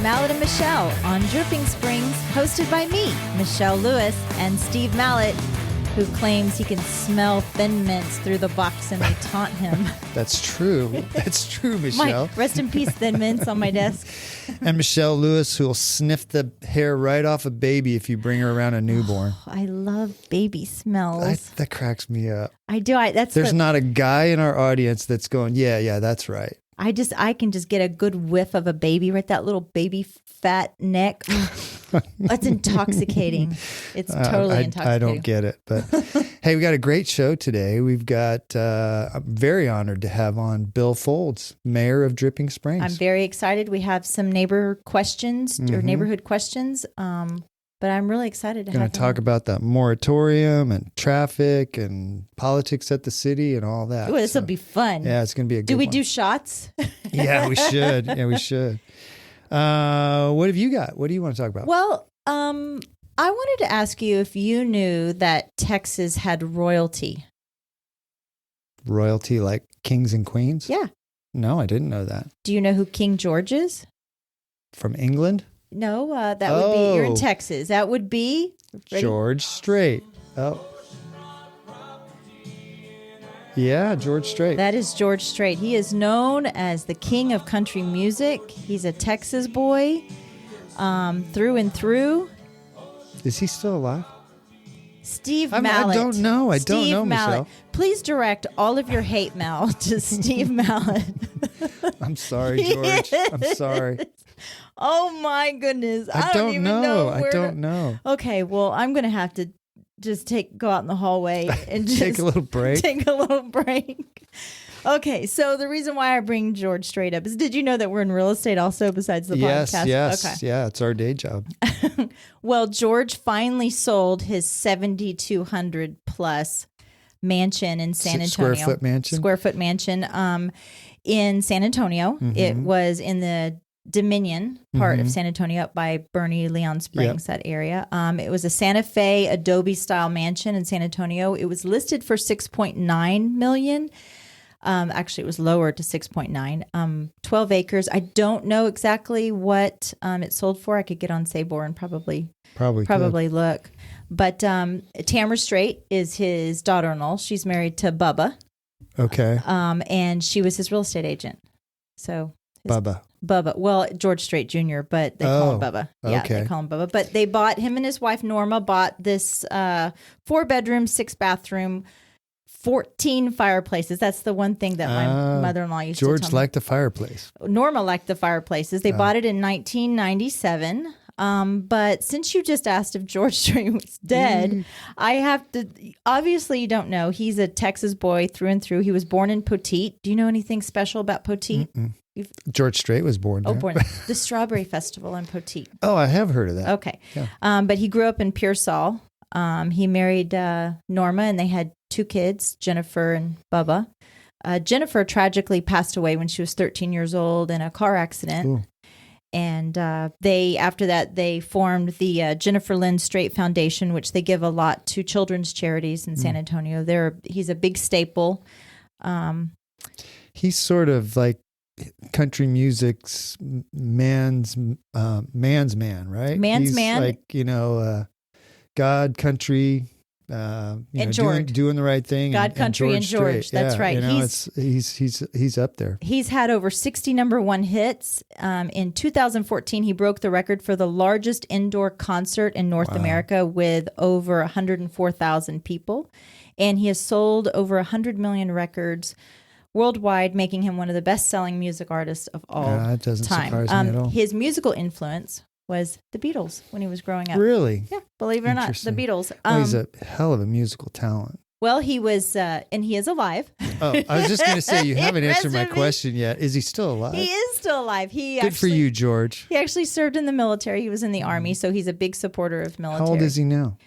Mallett and Michelle on Dripping Springs, hosted by me, Michelle Lewis, and Steve Mallett, who claims he can smell Thin Mints through the box and they taunt him. That's true. That's true, Michelle. Rest in peace, Thin Mints on my desk. And Michelle Lewis, who will sniff the hair right off a baby if you bring her around a newborn. Oh, I love baby smells. That cracks me up. I do. There's not a guy in our audience that's going, yeah, that's right. I can just get a good whiff of a baby, right? That little baby fat neck. It's intoxicating. It's totally intoxicating. I don't get it. But hey, we got a great show today. We've got, I'm very honored to have on Bill Foulds, mayor of Dripping Springs. I'm very excited. We have some neighborhood questions, but I'm really excited to have him. Going to talk about the moratorium and traffic and politics at the city and all that. Ooh, this will be fun. Yeah, it's going to be a good one. Do we do shots? Yeah, we should. What have you got? What do you want to talk about? Well, I wanted to ask you if you knew that Texas had royalty. Royalty like kings and queens? Yeah. No, I didn't know that. Do you know who King George is? From England? No, that would be, you're in Texas. That would be... Ready? George Strait. Oh. Yeah, George Strait. That is George Strait. He is known as the king of country music. He's a Texas boy through and through. Is he still alive? Steve Mallett. I don't know. I don't know, Michelle. Please direct all of your hate mail to Steve Mallett. I'm sorry, George. I'm sorry. Oh, my goodness. I don't even know. I don't know. Okay, well, I'm going to have to just go out in the hallway and just take a little break. Okay, so the reason why I bring George Strait up is, did you know that we're in real estate also besides the podcast? Yes. Okay. Yeah, it's our day job. Well, George finally sold his 7,200 plus mansion in San Antonio. Square foot mansion in San Antonio. Mm-hmm. It was in the Dominion part of San Antonio, up by Bernie, Leon Springs, that area. It was a Santa Fe Adobe style mansion in San Antonio. It was listed for $6.9 million. Actually, it was lower to 6.9. 12 acres. I don't know exactly what it sold for. I could get on Sabor and probably look. But Tamara Strait is his daughter-in-law. She's married to Bubba. Okay. And she was his real estate agent. So Bubba. Well, George Strait Jr., but they call him Bubba. Yeah, okay. They call him Bubba. But they bought, him and his wife Norma bought this 4-bedroom, 6-bathroom, 14 fireplaces. That's the one thing that my mother-in-law used to tell me. George liked the fireplace. Norma liked the fireplaces. They bought it in 1997. But since you just asked if George Strait was dead, I have to, obviously you don't know, he's a Texas boy through and through. He was born in Poteet. Do you know anything special about Poteet? George Strait was born there. Born the Strawberry Festival in Poteet. Oh, I have heard of that. Okay. Yeah. But he grew up in Pearsall. He married Norma, and they had 2 kids, Jennifer and Bubba. Jennifer tragically passed away when she was 13 years old in a car accident. Ooh. And after that, they formed the Jennifer Lynn Strait Foundation, which they give a lot to children's charities in San Antonio. He's a big staple. He's sort of like country music's man's man, right? Man's He's man. Like, God, country, and George. doing the right thing. God, country, and George. That's right. He's up there. He's had over 60 number one hits. In 2014, he broke the record for the largest indoor concert in North America with over 104,000 people. And he has sold over 100 million records worldwide, making him one of the best-selling music artists of all time. That doesn't surprise me at all. His musical influence was the Beatles when he was growing up. Really? Yeah, believe it or not, the Beatles. He's a hell of a musical talent. Well, he was, and he is alive. Oh, I was just going to say, you haven't answered my question yet. Is he still alive? He is still alive. Good for you, George. He actually served in the military. He was in the Army, so he's a big supporter of military. How old is he now?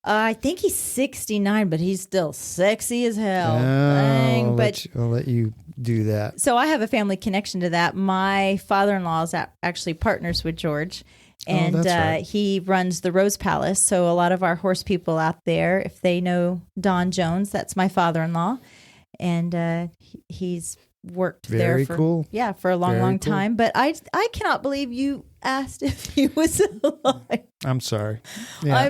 I think he's 69, but he's still sexy as hell. I'll let you do that. So I have a family connection to that. My father-in-law is actually partners with George, and right. He runs the Rose Palace. So a lot of our horse people out there, if they know Don Jones, that's my father-in-law, and he's worked Very there for a long cool. time. But I cannot believe you asked if he was alive. I'm sorry. Yeah.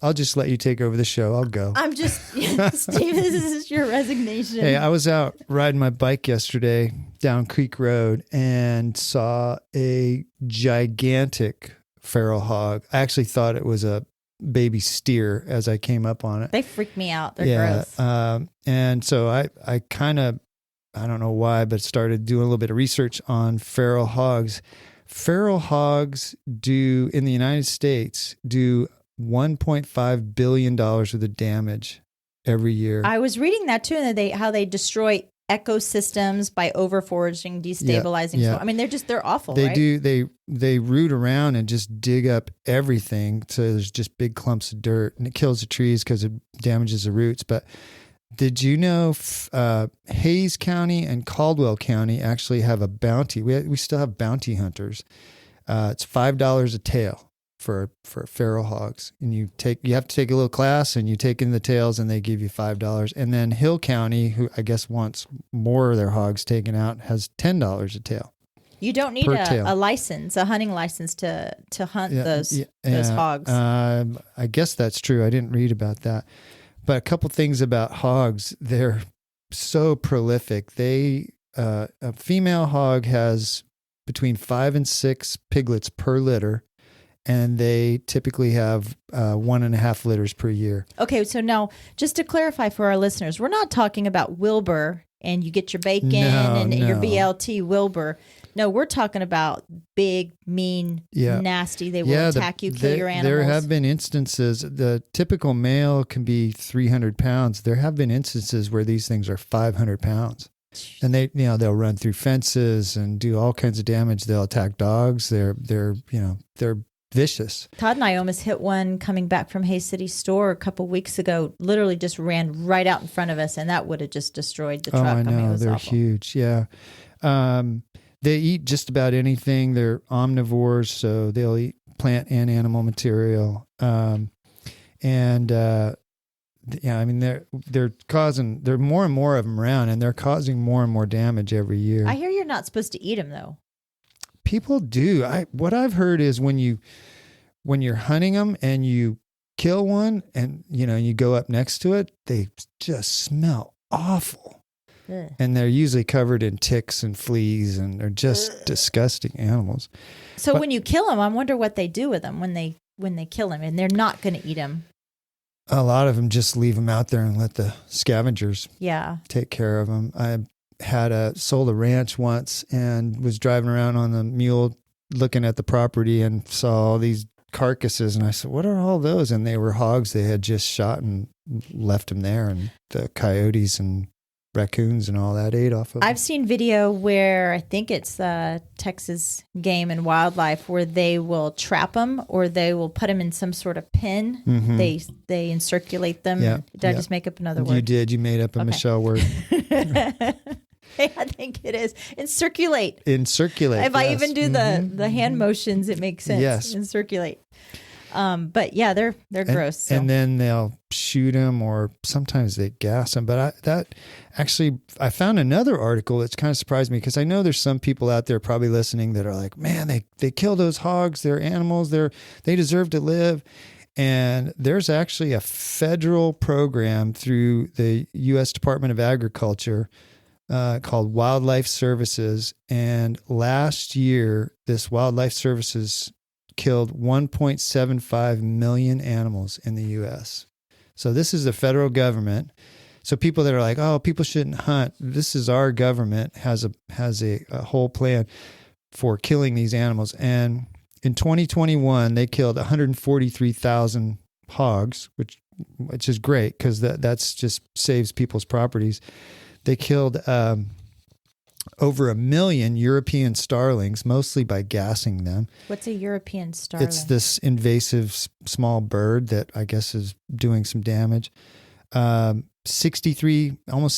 I'll just let you take over the show. I'll go. I'm just, Steve, this is your resignation. Hey, I was out riding my bike yesterday down Creek Road and saw a gigantic feral hog. I actually thought it was a baby steer as I came up on it. They freak me out. They're gross. And so I kind of, I don't know why, but started doing a little bit of research on feral hogs. Feral hogs in the United States, do $1.5 billion worth of damage every year. I was reading that too, and how they destroy ecosystems by overforaging, destabilizing. Yeah. I mean, they're awful. They right? do. They root around and just dig up everything. So there's just big clumps of dirt, and it kills the trees because it damages the roots. But did you know Hayes County and Caldwell County actually have a bounty? We still have bounty hunters. It's $5 a tail for feral hogs, and you have to take a little class, and you take in the tails, and they give you $5. And then Hill County, who I guess wants more of their hogs taken out, has $10 a tail. You don't need a license, a hunting license to hunt those hogs. I guess that's true. I didn't read about that. But a couple things about hogs, they're so prolific. A female hog has between 5 and 6 piglets per litter, and they typically have 1.5 litters per year. Okay, so now just to clarify for our listeners, we're not talking about Wilbur and you get your bacon your BLT Wilbur. No, we're talking about big, mean, nasty. They will attack you, kill your animals. There have been instances, the typical male can be 300 pounds. There have been instances where these things are 500 pounds. And they'll run through fences and do all kinds of damage. They'll attack dogs. They're vicious. Todd and I almost hit one coming back from Hayes City store a couple weeks ago. Literally just ran right out in front of us, and that would have just destroyed the truck. I know. mean, it was they're awful. Huge. Yeah. They eat just about anything. They're omnivores, so they'll eat plant and animal material. I mean, there are more and more of them around, and they're causing more and more damage every year. I hear you're not supposed to eat them though. People do. What I've heard is when you're hunting them and you kill one, and you go up next to it, they just smell awful. Ugh. And they're usually covered in ticks and fleas, and they're just disgusting animals. So when you kill them, I wonder what they do with them when they kill them, and they're not going to eat them. A lot of them just leave them out there and let the scavengers take care of them. I sold a ranch once and was driving around on the mule looking at the property and saw all these carcasses, and I said, "What are all those?" And they were hogs they had just shot and left them there, and the coyotes and raccoons and all that ate off of them. I've seen video where I think it's Texas Game and Wildlife where they will trap them or they will put them in some sort of pen. Mm-hmm. They encirculate them. Yeah. Did I just make up another word? You did. You made up a Michelle word. I think it is. Encirculate. Encirculate. If I even do the hand motions, it makes sense. Yes. Encirculate. But yeah, they're gross. So. And then they'll shoot them, or sometimes they gas them. But I found another article that's kind of surprised me, because I know there's some people out there probably listening that are like, man, they kill those hogs. They're animals. They deserve to live. And there's actually a federal program through the U.S. Department of Agriculture called Wildlife Services. And last year, this Wildlife Services killed 1.75 million animals in the U.S. So this is the federal government. So people that are like, oh, people shouldn't hunt, this is our government has a whole plan for killing these animals. And in 2021, they killed 143,000 hogs, which is great, because that's just saves people's properties. They killed over 1 million European starlings, mostly by gassing them. What's a European starling? It's this invasive small bird that I guess is doing some damage. Almost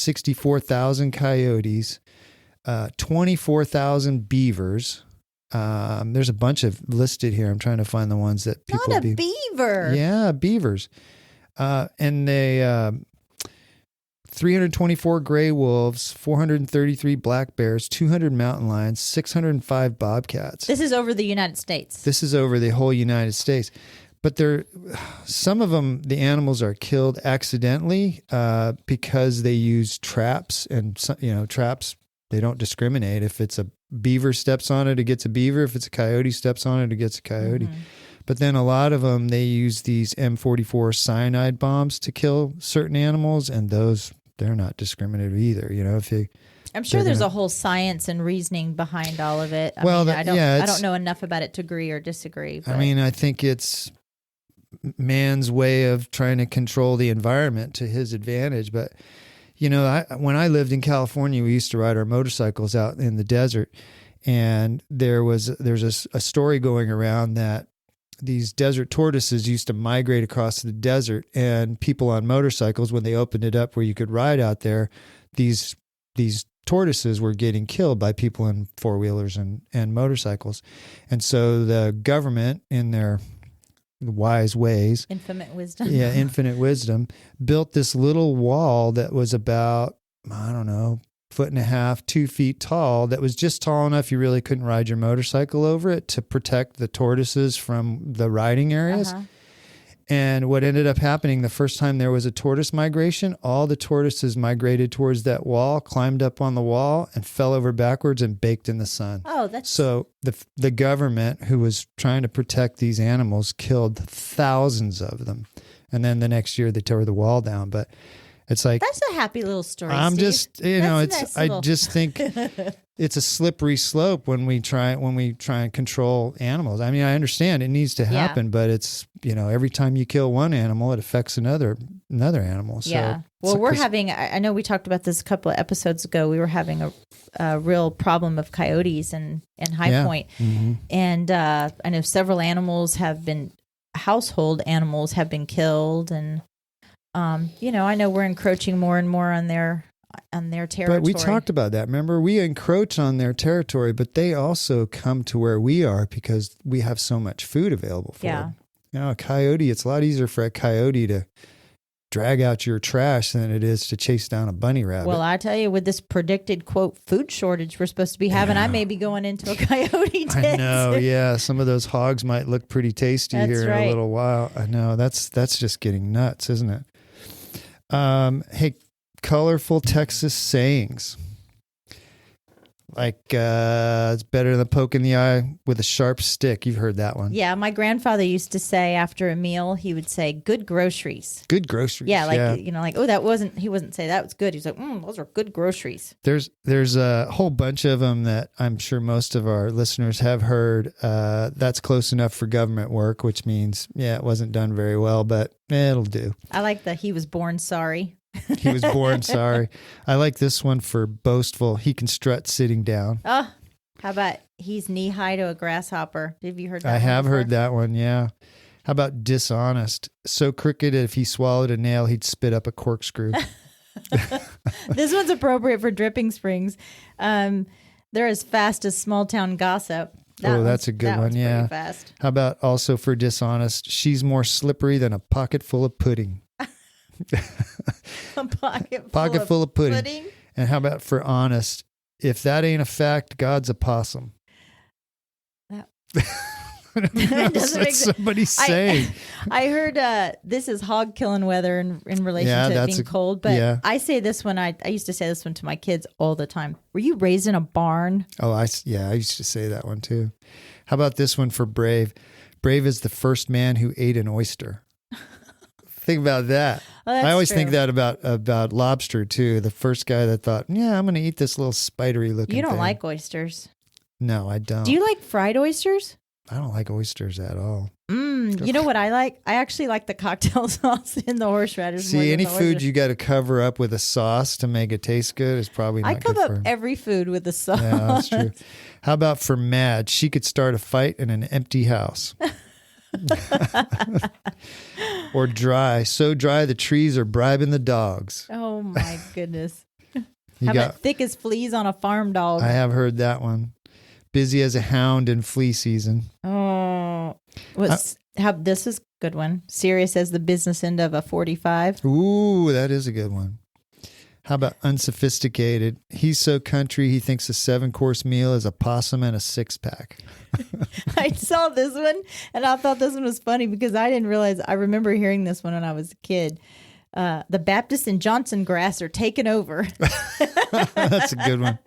64,000 coyotes, 24,000 beavers. There's a bunch of listed here. I'm trying to find the ones that people... Not a beaver. Yeah, beavers. And they... 324 gray wolves, 433 black bears, 200 mountain lions, 605 bobcats. This is over the United States. This is over the whole United States. But some of them, the animals are killed accidentally because they use traps, and traps, they don't discriminate. If it's a beaver steps on it gets a beaver. If it's a coyote steps on it gets a coyote. Mm-hmm. But then a lot of them, they use these M44 cyanide bombs to kill certain animals, and those, they're not discriminative either. I'm sure there's a whole science and reasoning behind all of it. I don't know enough about it to agree or disagree. But. I think it's man's way of trying to control the environment to his advantage. But, when I lived in California, we used to ride our motorcycles out in the desert, and there's a story going around that these desert tortoises used to migrate across the desert, and people on motorcycles, when they opened it up where you could ride out there, these tortoises were getting killed by people in four-wheelers and motorcycles. And so the government, in their wise ways, infinite wisdom, built this little wall that was about, 1.5 feet, 2 feet tall, that was just tall enough you really couldn't ride your motorcycle over it, to protect the tortoises from the riding areas. Uh-huh. And what ended up happening the first time there was a tortoise migration, all the tortoises migrated towards that wall, climbed up on the wall, and fell over backwards and baked in the sun. Oh, that's... So the government, who was trying to protect these animals, killed thousands of them. And then the next year they tore the wall down. But it's like, that's a happy little story. I'm Steve. just, I just think it's a slippery slope when we try and control animals. I mean, I understand it needs to happen, but it's, every time you kill one animal, it affects another animal. So yeah. Well, we're having, I know we talked about this a couple of episodes ago. We were having a real problem of coyotes in High Point. Mm-hmm. And I know several household animals have been killed, and I know we're encroaching more and more on their territory. But we talked about that. Remember, we encroach on their territory, but they also come to where we are because we have so much food available for them. A coyote, it's a lot easier for a coyote to drag out your trash than it is to chase down a bunny rabbit. Well, I tell you, with this predicted, quote, food shortage we're supposed to be having, I may be going into a coyote tent. I know, yeah. Some of those hogs might look pretty tasty in a little while. I know. That's just getting nuts, isn't it? Hey, colorful Texas sayings. Like, it's better than poking the eye with a sharp stick. You've heard that one. Yeah, my grandfather used to say after a meal, he would say, good groceries. Good groceries. Yeah, he wasn't say that was good. He's like, those are good groceries. There's a whole bunch of them that I'm sure most of our listeners have heard. That's close enough for government work, which means, it wasn't done very well, but it'll do. I like the he was born sorry. He was born sorry. I like this one for boastful. He can strut sitting down. Oh, how about he's knee high to a grasshopper? Have you heard that? I have heard that one, yeah. How about dishonest? So crooked if he swallowed a nail, he'd spit up a corkscrew. This one's appropriate for Dripping Springs. They're as fast as small town gossip. That's a good one, yeah. Fast. How about also for dishonest? She's more slippery than a pocket full of pudding. A pocket full of pudding. And how about for honest? If that ain't a fact, God's a possum. That's what somebody's saying. I heard this is hog killing weather in relation to it being cold. But I say this one. I used to say this one to my kids all the time. Were you raised in a barn? Oh, I used to say that one too. How about this one for brave? Brave is the first man who ate an oyster. Think about that. I always think that about lobster too. The first guy that thought, I'm going to eat this little spidery looking thing. You don't like oysters. No, I don't. Do you like fried oysters? I don't like oysters at all. You know what I like? I actually like the cocktail sauce in the horseradish. See, any food you got to cover up with a sauce to make it taste good is probably not good for I cover up every food with a sauce. Yeah, that's true. How about for mad? She could start a fight in an empty house. Or dry. So dry the trees are bribing the dogs. Oh, my goodness. How about thick as fleas on a farm dog? I have heard that one. Busy as a hound in flea season. Oh, this is a good one. Serious as the business end of a 45. Ooh, that is a good one. How about unsophisticated? He's so country, he thinks a 7-course meal is a possum and a 6-pack. I saw this one, and I thought this one was funny because I didn't realize. I remember hearing this one when I was a kid. The Baptist and Johnson grass are taking over. That's a good one.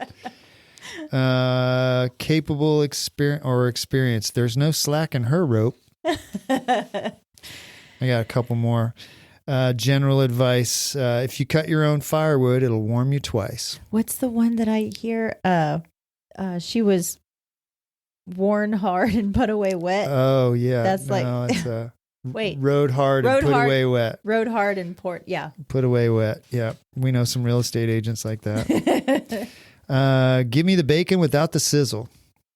Capable experience. There's no slack in her rope. I got a couple more. General advice. If you cut your own firewood, it'll warm you twice. What's the one that I hear? She was worn hard and put away wet. Oh, yeah. That's it's wait. Rode hard and put away wet. Rode hard and yeah. Put away wet. Yeah. We know some real estate agents like that. Give me the bacon without the sizzle.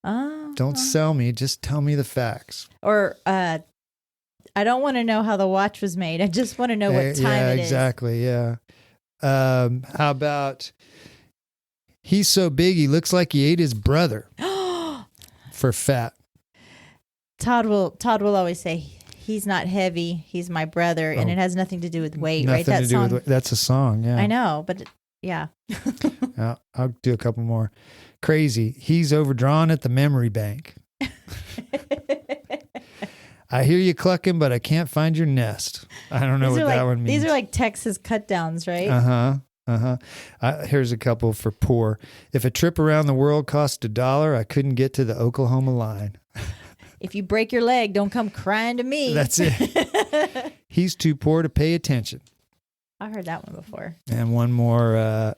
Don't sell me. Just tell me the facts. Or, I don't want to know how the watch was made. I just want to know what time it is. Exactly. Yeah. How about he's so big he looks like he ate his brother for fat. Todd will always say he's not heavy. He's my brother, and it has nothing to do with weight, right? That's a song. Yeah, I know, but yeah. Yeah. I'll do a couple more. Crazy. He's overdrawn at the memory bank. I hear you clucking, but I can't find your nest. I don't know what that one means. These are like Texas cut downs, right? Here's a couple for poor. If a trip around the world cost $1, I couldn't get to the Oklahoma line. If you break your leg, don't come crying to me. That's it. He's too poor to pay attention. I heard that one before. And one more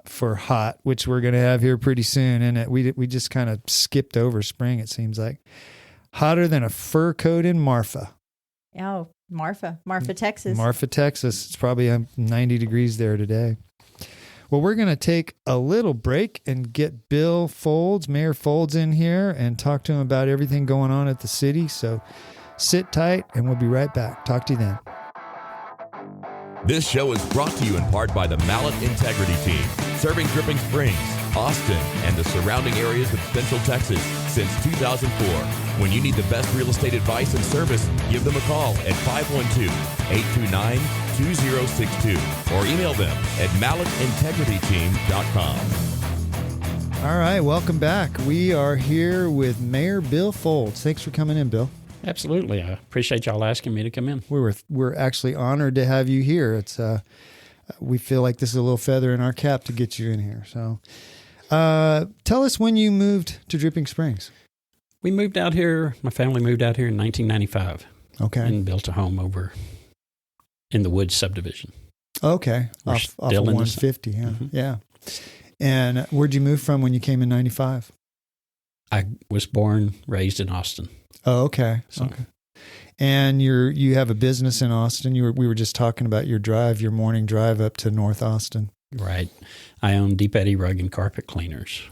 for hot, which we're going to have here pretty soon. And we just kind of skipped over spring, it seems like. Hotter than a fur coat in Marfa. Oh, Marfa, Texas. Marfa, Texas. It's probably 90 degrees there today. Well, we're going to take a little break and get Bill Foulds, Mayor Foulds, in here and talk to him about everything going on at the city. So sit tight and we'll be right back. Talk to you then. This show is brought to you in part by the Mallett Integrity Team, serving Dripping Springs, Austin, and the surrounding areas of Central Texas since 2004. When you need the best real estate advice and service, give them a call at 512-829-2062 or email them at mallettintegrityteam.com. All right, welcome back. We are here with Mayor Bill Foulds. Thanks for coming in, Bill. Absolutely. I appreciate y'all asking me to come in. We're actually honored to have you here. It's we feel like this is a little feather in our cap to get you in here. So tell us when you moved to Dripping Springs. We moved out here, my family moved out here in 1995. Okay. And built a home over in the Woods subdivision. Okay. Off of 150, yeah. Mm-hmm. Yeah. And where'd you move from when you came in 95? I was born, raised in Austin. Oh, okay. So. Okay. And you have a business in Austin. We were just talking about your morning drive up to North Austin. Right. I own Deep Eddy Rug and Carpet Cleaners,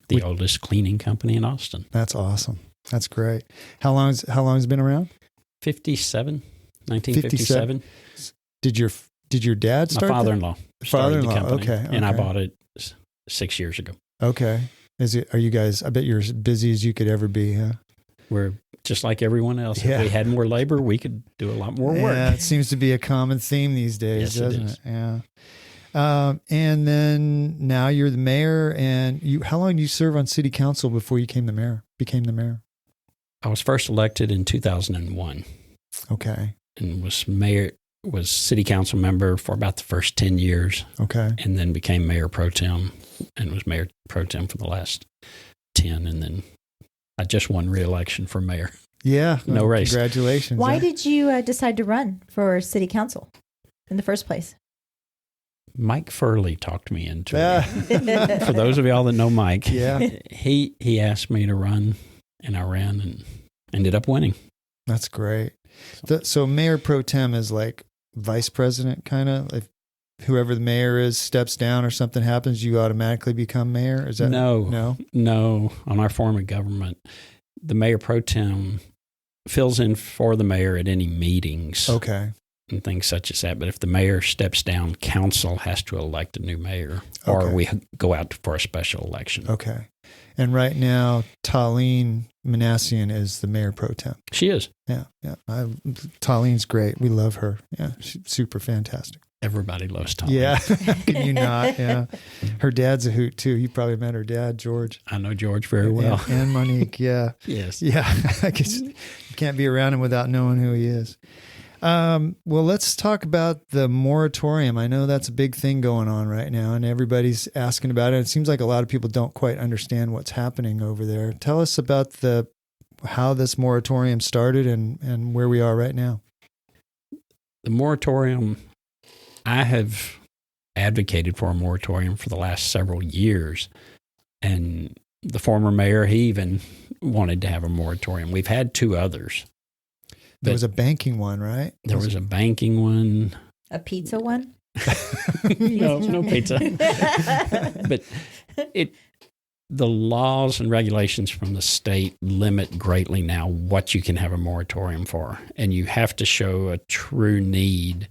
the oldest cleaning company in Austin. That's awesome. That's great. How long has it been around? 1957. Did your dad start? My father-in-law. Started the company, okay. And I bought it 6 years ago. Okay. Are you guys? I bet you're as busy as you could ever be, huh? We're just like everyone else. Yeah. If we had more labor, we could do a lot more work. Yeah, it seems to be a common theme these days, doesn't it? Yeah. And then now you're the mayor, and how long did you serve on city council before you became the mayor? I was first elected in 2001. Okay. And was city council member for about the first 10 years. Okay. And then became mayor pro tem and was mayor pro tem for the last 10. And then I just won re-election for mayor. Yeah. No race. Congratulations. Why did you decide to run for city council in the first place? Mike Furley talked me into it. For those of y'all that know Mike, he asked me to run, and I ran and ended up winning. That's great. So mayor pro tem is like vice president, kind of? If whoever the mayor is steps down or something happens, you automatically become mayor? Is that No. On our form of government, the mayor pro tem fills in for the mayor at any meetings. Okay. And things such as that. But if the mayor steps down, council has to elect a new mayor, or we go out for a special election. Okay. And right now, Talene Manassian is the mayor pro tem. She is. Yeah. Talene's great. We love her. Yeah, she's super fantastic. Everybody loves Tommy. Yeah. Can you not? Yeah. Her dad's a hoot too. You probably met her dad, George. I know George very well. And Monique. Yeah. Yes. Yeah. I guess you can't be around him without knowing who he is. Well, let's talk about the moratorium. I know that's a big thing going on right now, and everybody's asking about it. It seems like a lot of people don't quite understand what's happening over there. Tell us about how this moratorium started and where we are right now. The moratorium, I have advocated for a moratorium for the last several years, and the former mayor, he even wanted to have a moratorium. We've had two others. There was a banking one, right? There was a banking one. A pizza one? No pizza. But the laws and regulations from the state limit greatly now what you can have a moratorium for. And you have to show a true need.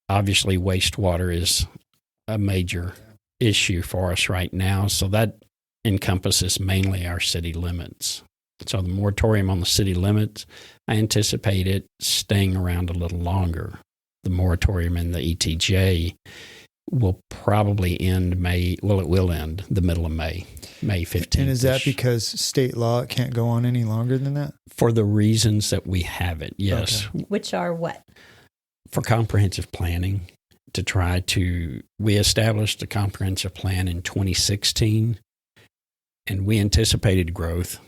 Obviously, wastewater is a major issue for us right now. So that encompasses mainly our city limits. So the moratorium on the city limits, I anticipate it staying around a little longer. The moratorium in the ETJ will probably end it will end the middle of May 15th. And is that because state law can't go on any longer than that? For the reasons that we have it, yes. Okay. Which are what? For comprehensive planning, we established a comprehensive plan in 2016, and we anticipated growth.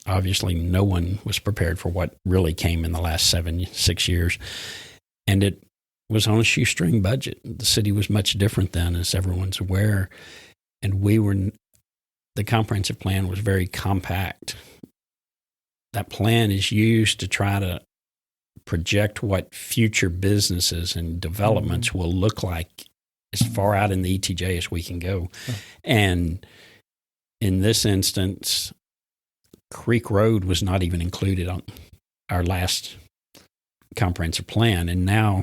Obviously, no one was prepared for what really came in the last 6 years. And it was on a shoestring budget. The city was much different then, as everyone's aware. And the comprehensive plan was very compact. That plan is used to try to project what future businesses and developments will look like as far out in the ETJ as we can go. And in this instance, Creek Road was not even included on our last comprehensive plan. And now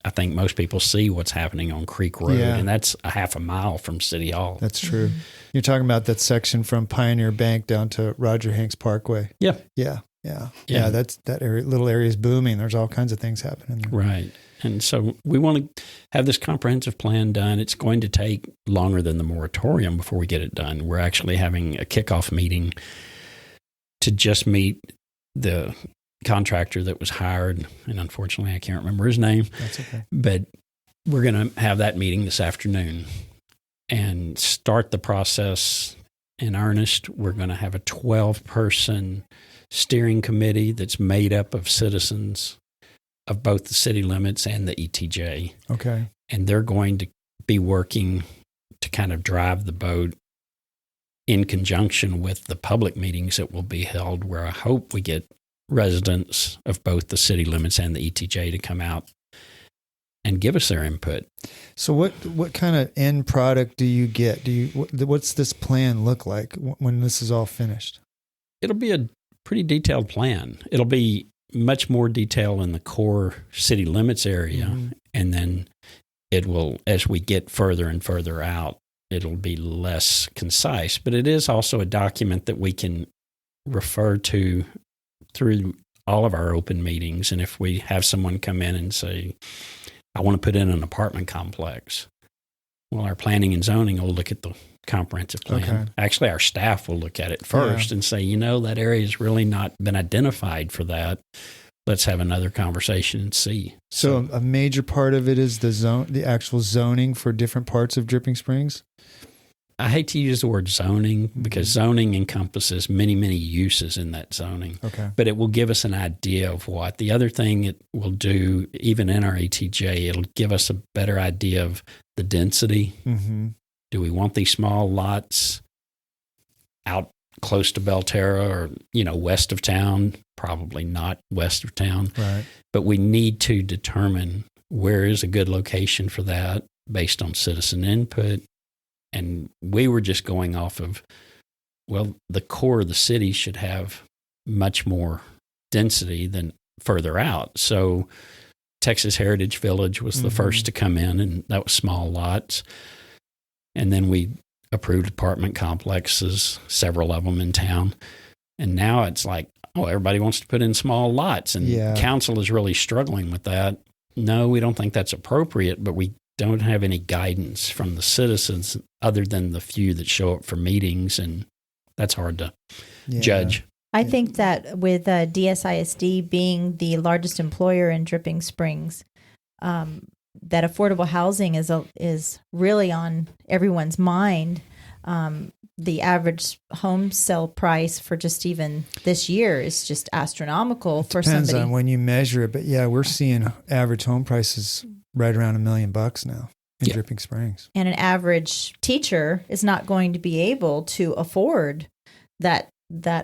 I think most people see what's happening on Creek Road, and that's a half a mile from City Hall. That's true. You're talking about that section from Pioneer Bank down to Roger Hanks Parkway. Yeah. Yeah. That little area is booming. There's all kinds of things happening there. Right. And so we want to have this comprehensive plan done. It's going to take longer than the moratorium before we get it done. We're actually having a kickoff meeting to just meet the contractor that was hired. And unfortunately, I can't remember his name. That's okay. But we're going to have that meeting this afternoon and start the process in earnest. We're going to have a 12-person steering committee that's made up of citizens of both the city limits and the ETJ. Okay. And they're going to be working to kind of drive the boat in conjunction with the public meetings that will be held, where I hope we get residents of both the city limits and the ETJ to come out and give us their input. So what kind of end product do you get? What's this plan look like when this is all finished? It'll be a pretty detailed plan. It'll be much more detail in the core city limits area. And then it will, as we get further and further out, it'll be less concise. But it is also a document that we can refer to through all of our open meetings. And if we have someone come in and say, I want to put in an apartment complex, well, our planning and zoning will look at the comprehensive plan. Okay. Actually, our staff will look at it first and say, that area has really not been identified for that. Let's have another conversation and see. So a major part of it is the actual zoning for different parts of Dripping Springs? I hate to use the word zoning because zoning encompasses many, many uses in that zoning. Okay. But it will give us an idea of what. The other thing it will do, even in our ETJ, it'll give us a better idea of the density. Mm-hmm. Do we want these small lots out close to Belterra or, west of town? Probably not west of town. Right. But we need to determine where is a good location for that based on citizen input. And we were just going off of, the core of the city should have much more density than further out. So Texas Heritage Village was the first to come in, and that was small lots. And then we approved apartment complexes, several of them in town. And now it's like, everybody wants to put in small lots. And council is really struggling with that. no, we don't think that's appropriate, but we don't have any guidance from the citizens other than the few that show up for meetings, and that's hard to judge. I think that with DSISD being the largest employer in Dripping Springs, that affordable housing is really on everyone's mind. The average home sale price for just even this year is just astronomical for somebody. Depends on when you measure it, but yeah, we're seeing average home prices right around $1 million now in Dripping Springs. And an average teacher is not going to be able to afford that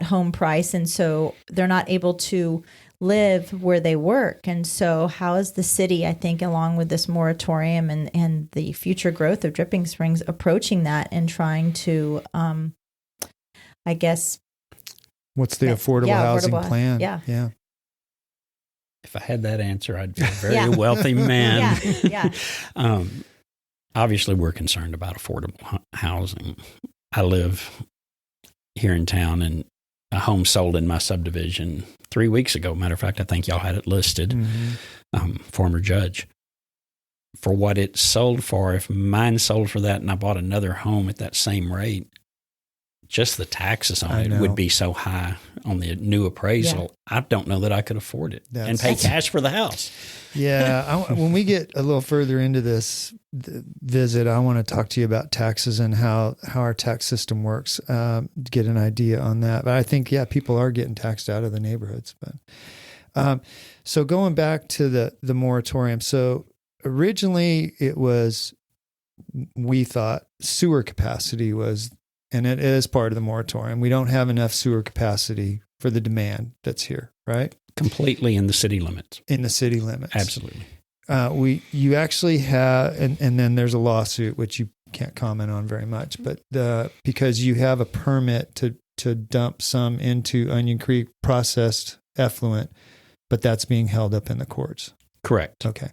home price, and so they're not able to live where they work. And so how is the city, I think, along with this moratorium and the future growth of Dripping Springs, approaching that and trying to, I guess... What's the affordable housing plan? Yeah. If I had that answer, I'd be a very wealthy man. Obviously, we're concerned about affordable housing. I live here in town, and a home sold in my subdivision 3 weeks ago. Matter of fact, I think y'all had it listed, former judge. For what it sold for, if mine sold for that and I bought another home at that same rate, just the taxes on it would be so high on the new appraisal. I don't know that I could afford it and pay cash for the house. Yeah. When we get a little further into this visit, I want to talk to you about taxes and how our tax system works, to get an idea on that. But I think, people are getting taxed out of the neighborhoods. But so going back to the moratorium. So originally it was, we thought sewer capacity was, and it is part of the moratorium. We don't have enough sewer capacity for the demand that's here, right? Completely in the city limits. In the city limits. Absolutely. You actually have, and then there's a lawsuit, which you can't comment on very much, but because you have a permit to dump some into Onion Creek processed effluent, but that's being held up in the courts. Correct. Okay.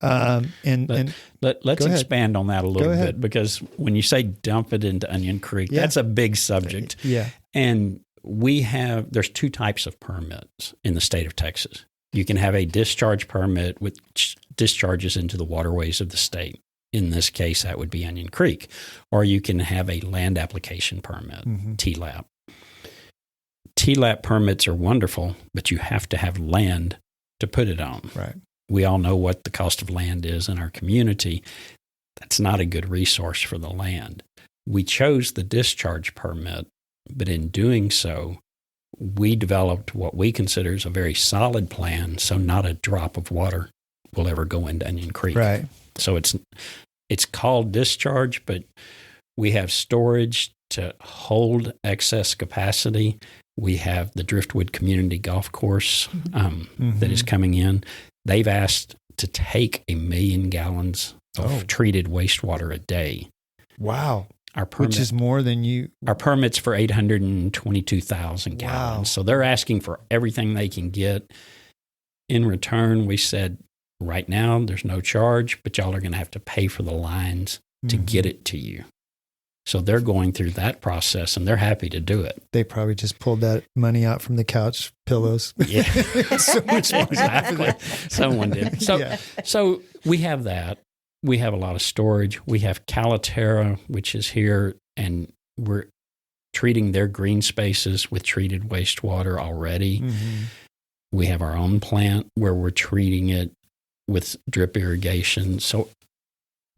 Let's expand on that a little bit, because when you say dump it into Onion Creek, that's a big subject. Yeah. And there's two types of permits in the state of Texas. You can have a discharge permit which discharges into the waterways of the state. In this case, that would be Onion Creek. Or you can have a land application permit, TLAP. TLAP permits are wonderful, but you have to have land to put it on. Right. We all know what the cost of land is in our community. That's not a good resource for the land. We chose the discharge permit, but in doing so, we developed what we consider is a very solid plan, so not a drop of water will ever go into Onion Creek. Right. So it's called discharge, but we have storage to hold excess capacity. We have the Driftwood Community Golf Course that is coming in. They've asked to take 1 million gallons of treated wastewater a day. Wow. Which is more than you. Our permit's for 822,000 gallons. Wow. So they're asking for everything they can get. In return, we said, right now, there's no charge, but y'all are going to have to pay for the lines to get it to you. So they're going through that process, and they're happy to do it. They probably just pulled that money out from the couch pillows. Yeah. So much exactly. Someone did. So we have that. We have a lot of storage. We have Calaterra, which is here, and we're treating their green spaces with treated wastewater already. We have our own plant where we're treating it with drip irrigation. So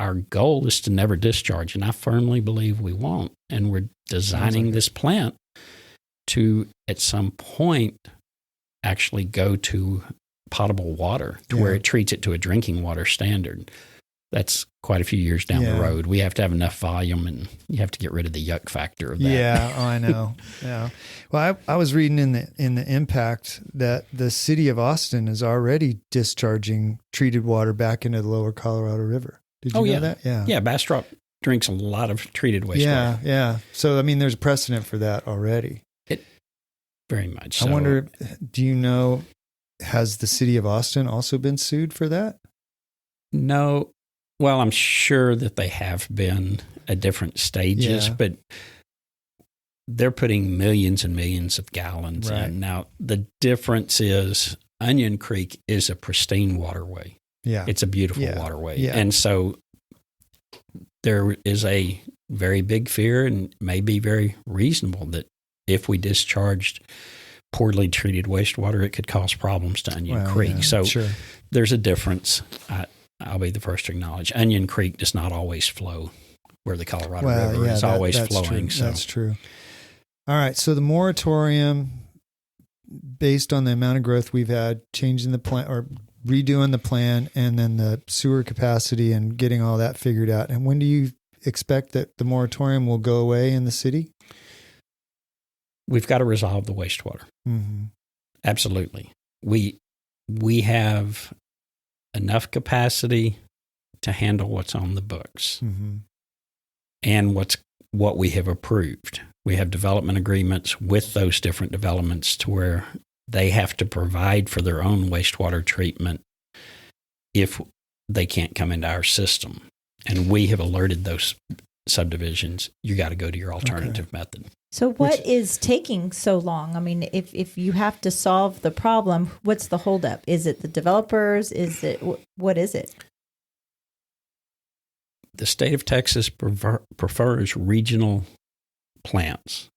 our goal is to never discharge, and I firmly believe we won't. And we're designing this plant to, at some point, actually go to potable water to where it treats it to a drinking water standard. That's quite a few years down the road. We have to have enough volume, and you have to get rid of the yuck factor of that. Yeah, I know. Yeah. Well, I was reading in the impact that the city of Austin is already discharging treated water back into the lower Colorado River. Did you know that? Yeah. Yeah, Bastrop drinks a lot of treated wastewater. Yeah. So, I mean, there's a precedent for that already. Very much so. I wonder, do you know, has the city of Austin also been sued for that? No. Well, I'm sure that they have been at different stages, but they're putting millions and millions of gallons in. Now, the difference is Onion Creek is a pristine waterway. Yeah. It's a beautiful waterway. Yeah. And so there is a very big fear, and may be very reasonable, that if we discharged poorly treated wastewater, it could cause problems to Onion Creek. Yeah, so sure. there's a difference. I'll be the first to acknowledge Onion Creek does not always flow where the Colorado River is always flowing. True. So that's true. All right. So the moratorium, based on the amount of growth we've had, changing the plan or redoing the plan, and then the sewer capacity and getting all that figured out. And when do you expect that the moratorium will go away in the city? We've got to resolve the wastewater. Mm-hmm. Absolutely. We have enough capacity to handle what's on the books and what we have approved. We have development agreements with those different developments to where they have to provide for their own wastewater treatment if they can't come into our system. And we have alerted those subdivisions, you got to go to your alternative method. So what is taking so long? I mean, if you have to solve the problem, what's the holdup? Is it the developers? Is it what is it? The state of Texas prefers regional plants.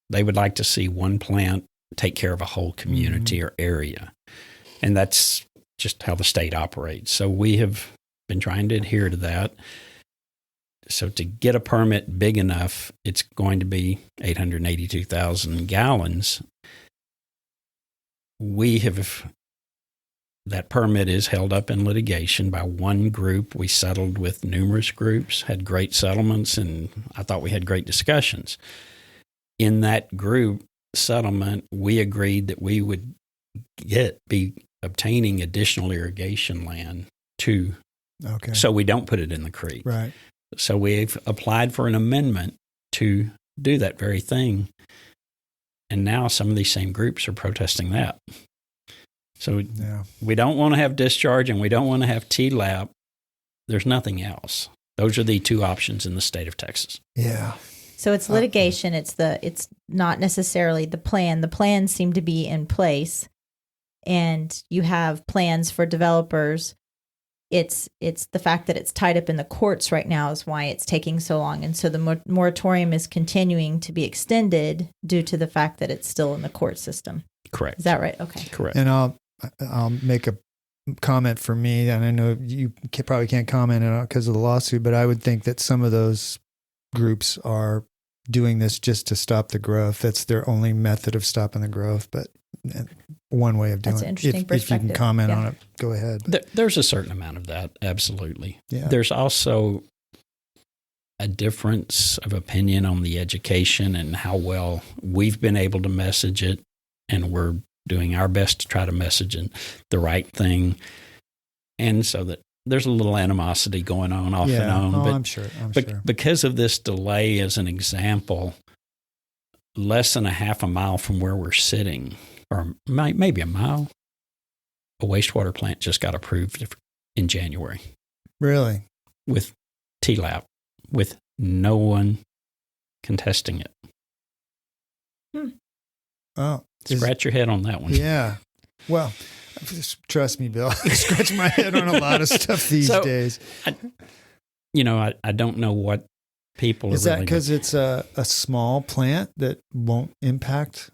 They would like to see one plant take care of a whole community or area. And that's just how the state operates. So we have been trying to adhere to that. So to get a permit big enough, it's going to be 882,000 gallons. That permit is held up in litigation by one group. We settled with numerous groups, had great settlements, and I thought we had great discussions. In that group settlement, we agreed that we would be obtaining additional irrigation land so we don't put it in the creek. Right. So we've applied for an amendment to do that very thing. And now some of these same groups are protesting that. So we don't want to have discharge and we don't want to have TLAP. There's nothing else. Those are the two options in the state of Texas. Yeah. So it's litigation. It's not necessarily the plan. The plans seem to be in place, and you have plans for developers. It's the fact that it's tied up in the courts right now is why it's taking so long. And so the moratorium is continuing to be extended due to the fact that it's still in the court system. Correct. Is that right? Okay. Correct. And I'll make a comment for me, and I know you probably can't comment on it because of the lawsuit, but I would think that some of those groups are doing this just to stop the growth. That's their only method of stopping the growth, but one way of doing it. That's an interesting perspective. If you can comment on it, go ahead. There's a certain amount of that, absolutely. Yeah. There's also a difference of opinion on the education and how well we've been able to message it, and we're doing our best to try to message the right thing. And so that there's a little animosity going on off and on. Oh, but, I'm sure. Because of this delay, as an example, less than a half a mile from where we're sitting, or maybe a mile, a wastewater plant just got approved in January. Really? With TLAP, with no one contesting it. Oh, scratch your head on that one. Yeah. Well, trust me, Bill. I scratch my head on a lot of stuff these days. I don't know what people is are that really because it's a small plant that won't impact.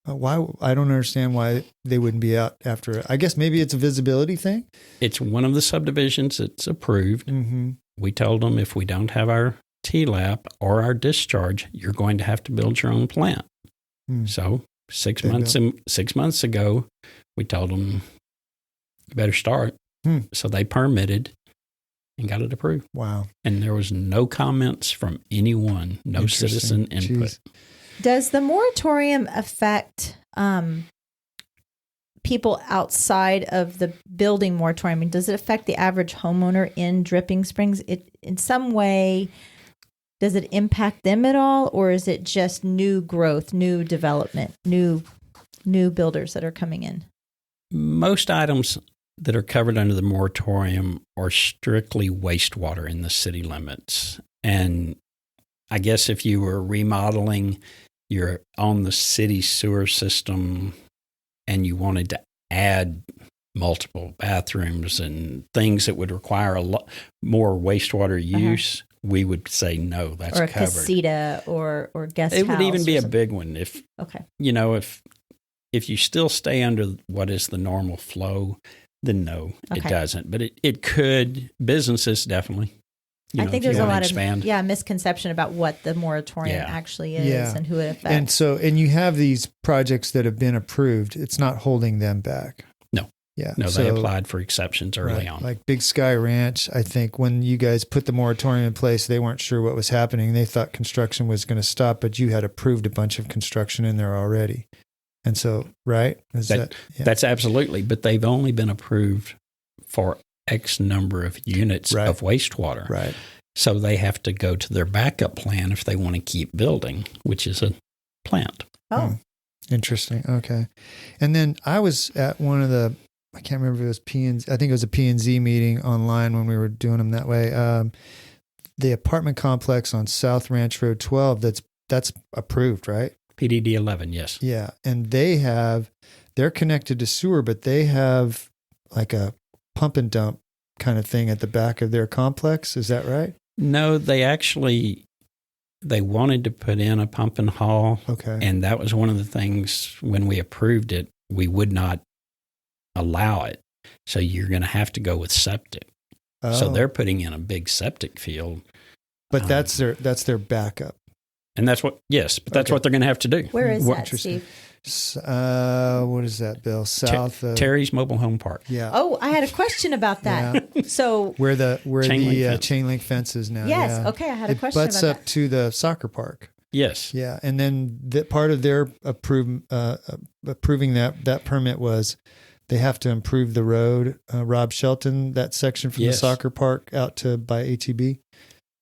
Why? I don't understand why they wouldn't be out after it. I guess maybe it's a visibility thing. It's one of the subdivisions that's approved. Mm-hmm. We told them if we don't have our TLAP or our discharge, you're going to have to build your own plant. So 6 months ago, we told them you better start. So they permitted and got it approved. Wow. And there was no comments from anyone, no citizen input. Jeez. Does the moratorium affect people outside of the building moratorium? I mean, does it affect the average homeowner in Dripping Springs? In some way, does it impact them at all, or is it just new growth, new development, new builders that are coming in? Most items that are covered under the moratorium are strictly wastewater in the city limits. And I guess if you were remodeling, you're on the city sewer system and you wanted to add multiple bathrooms and things that would require a lot more wastewater use, we would say no, that's covered. Or a casita or guest house. It would even be a big one if if you still stay under what is the normal flow, then no, it doesn't. But it could. Businesses definitely. I think there's a lot of misconception about what the moratorium actually is and who it affects. And you have these projects that have been approved. It's not holding them back. No. Yeah. No, they applied for exceptions early on. Like Big Sky Ranch, I think when you guys put the moratorium in place, they weren't sure what was happening. They thought construction was going to stop, but you had approved a bunch of construction in there already. And so, right? That's absolutely. But they've only been approved for X number of units of wastewater. Right. So they have to go to their backup plan if they want to keep building, which is a plant. Oh. Interesting. Okay. And then I was at one of the, I can't remember if it was P&Z, I think it was a P&Z meeting online when we were doing them that way. The apartment complex on South Ranch Road 12, that's approved, right? PDD 11, yes. Yeah. And they're connected to sewer, but they have like a pump and dump kind of thing at the back of their complex. Is that right? No, they wanted to put in a pump and haul. Okay. And that was one of the things when we approved it, we would not allow it. So you're going to have to go with septic. Oh. So they're putting in a big septic field. But that's their backup. And that's what what they're going to have to do. Where is that, Steve? What is that, Bill? South of Terry's Mobile Home Park. Yeah. Oh, I had a question about that. Yeah. So where the chain link fence is now. Yes. Yeah. Okay. I had a question about that. It butts up to the soccer park. Yes. Yeah. And then part of their approving that permit was they have to improve the road, Rob Shelton, that section from the soccer park out to by ATB.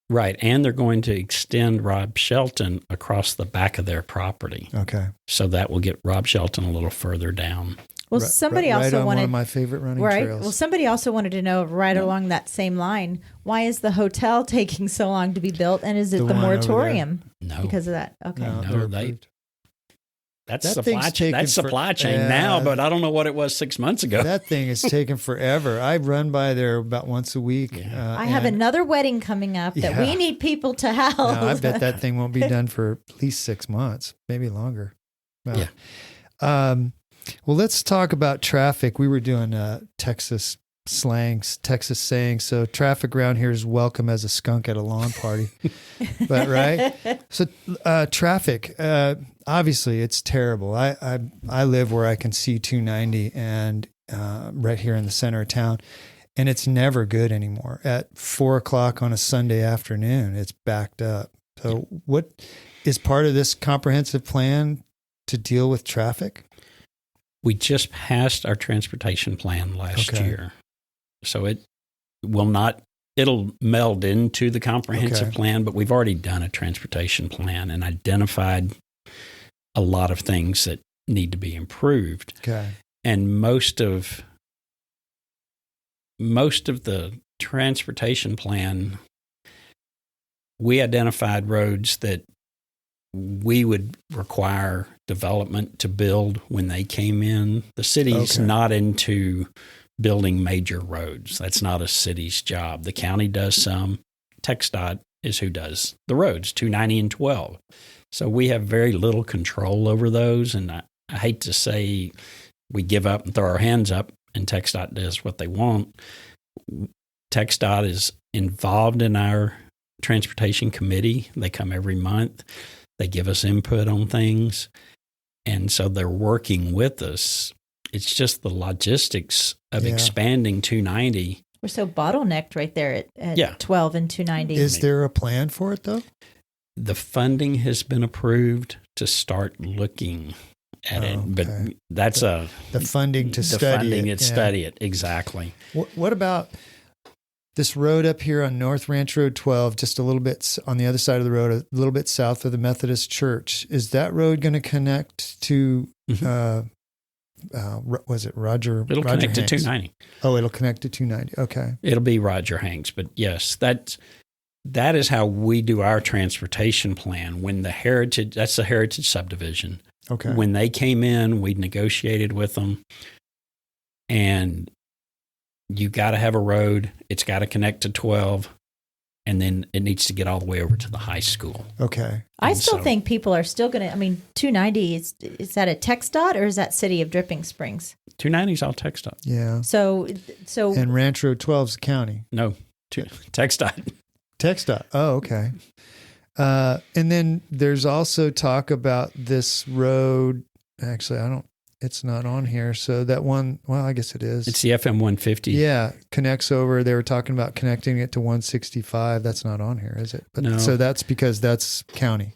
Right. And they're going to extend Rob Shelton across the back of their property. Okay. So that will get Rob Shelton a little further down. Well, somebody also wanted one of my favorite running trails. Well, somebody also wanted to know along that same line, why is the hotel taking so long to be built, and is it the moratorium? No, because of that. Okay, no, that's supply chain now, but I don't know what it was 6 months ago. That thing is taking forever. I run by there about once a week. Yeah. I have another wedding coming up that we need people to help. No, I bet that thing won't be done for at least 6 months, maybe longer. Well, well, let's talk about traffic. We were doing Texas slangs, Texas sayings. So traffic around here is welcome as a skunk at a lawn party. But right? So traffic, obviously it's terrible. I live where I can see 290 and right here in the center of town, and it's never good anymore. At 4:00 on a Sunday afternoon, it's backed up. So what is part of this comprehensive plan to deal with traffic? We just passed our transportation plan last year. So it'll meld into the comprehensive plan, but we've already done a transportation plan and identified a lot of things that need to be improved. Okay. And most of the transportation plan, we identified roads that we would require development to build when they came in. The city's not into building major roads. That's not a city's job. The county does some. TxDOT is who does the roads, 290 and 12. So we have very little control over those. And I hate to say we give up and throw our hands up and TxDOT does what they want. TxDOT is involved in our transportation committee. They come every month. They give us input on things. And so they're working with us. It's just the logistics of expanding 290. We're so bottlenecked right there at 12 and 290. Is there a plan for it, though? The funding has been approved to start looking at it. But that's the funding to study it. Exactly. What about this road up here on North Ranch Road 12, just a little bit on the other side of the road, a little bit south of the Methodist Church? Is that road going to connect to, was it Roger? It'll connect to 290. Oh, it'll connect to 290. Okay. It'll be Roger Hanks. But yes, that is how we do our transportation plan. When that's the Heritage subdivision. Okay. When they came in, we negotiated with them. And you got to have a road. It's got to connect to 12. And then it needs to get all the way over to the high school. Okay. I still think people are still going to, 290, is that a TxDOT or is that City of Dripping Springs? 290 is all TxDOT. Yeah. So. And Rancho 12 is county. No, TxDOT. TxDOT. Oh, okay. And then there's also talk about this road. Actually, it's not on here. So that one, well, I guess it is. It's the FM 150. Yeah. Connects over. They were talking about connecting it to 165. That's not on here, is it? But, no. So that's because that's county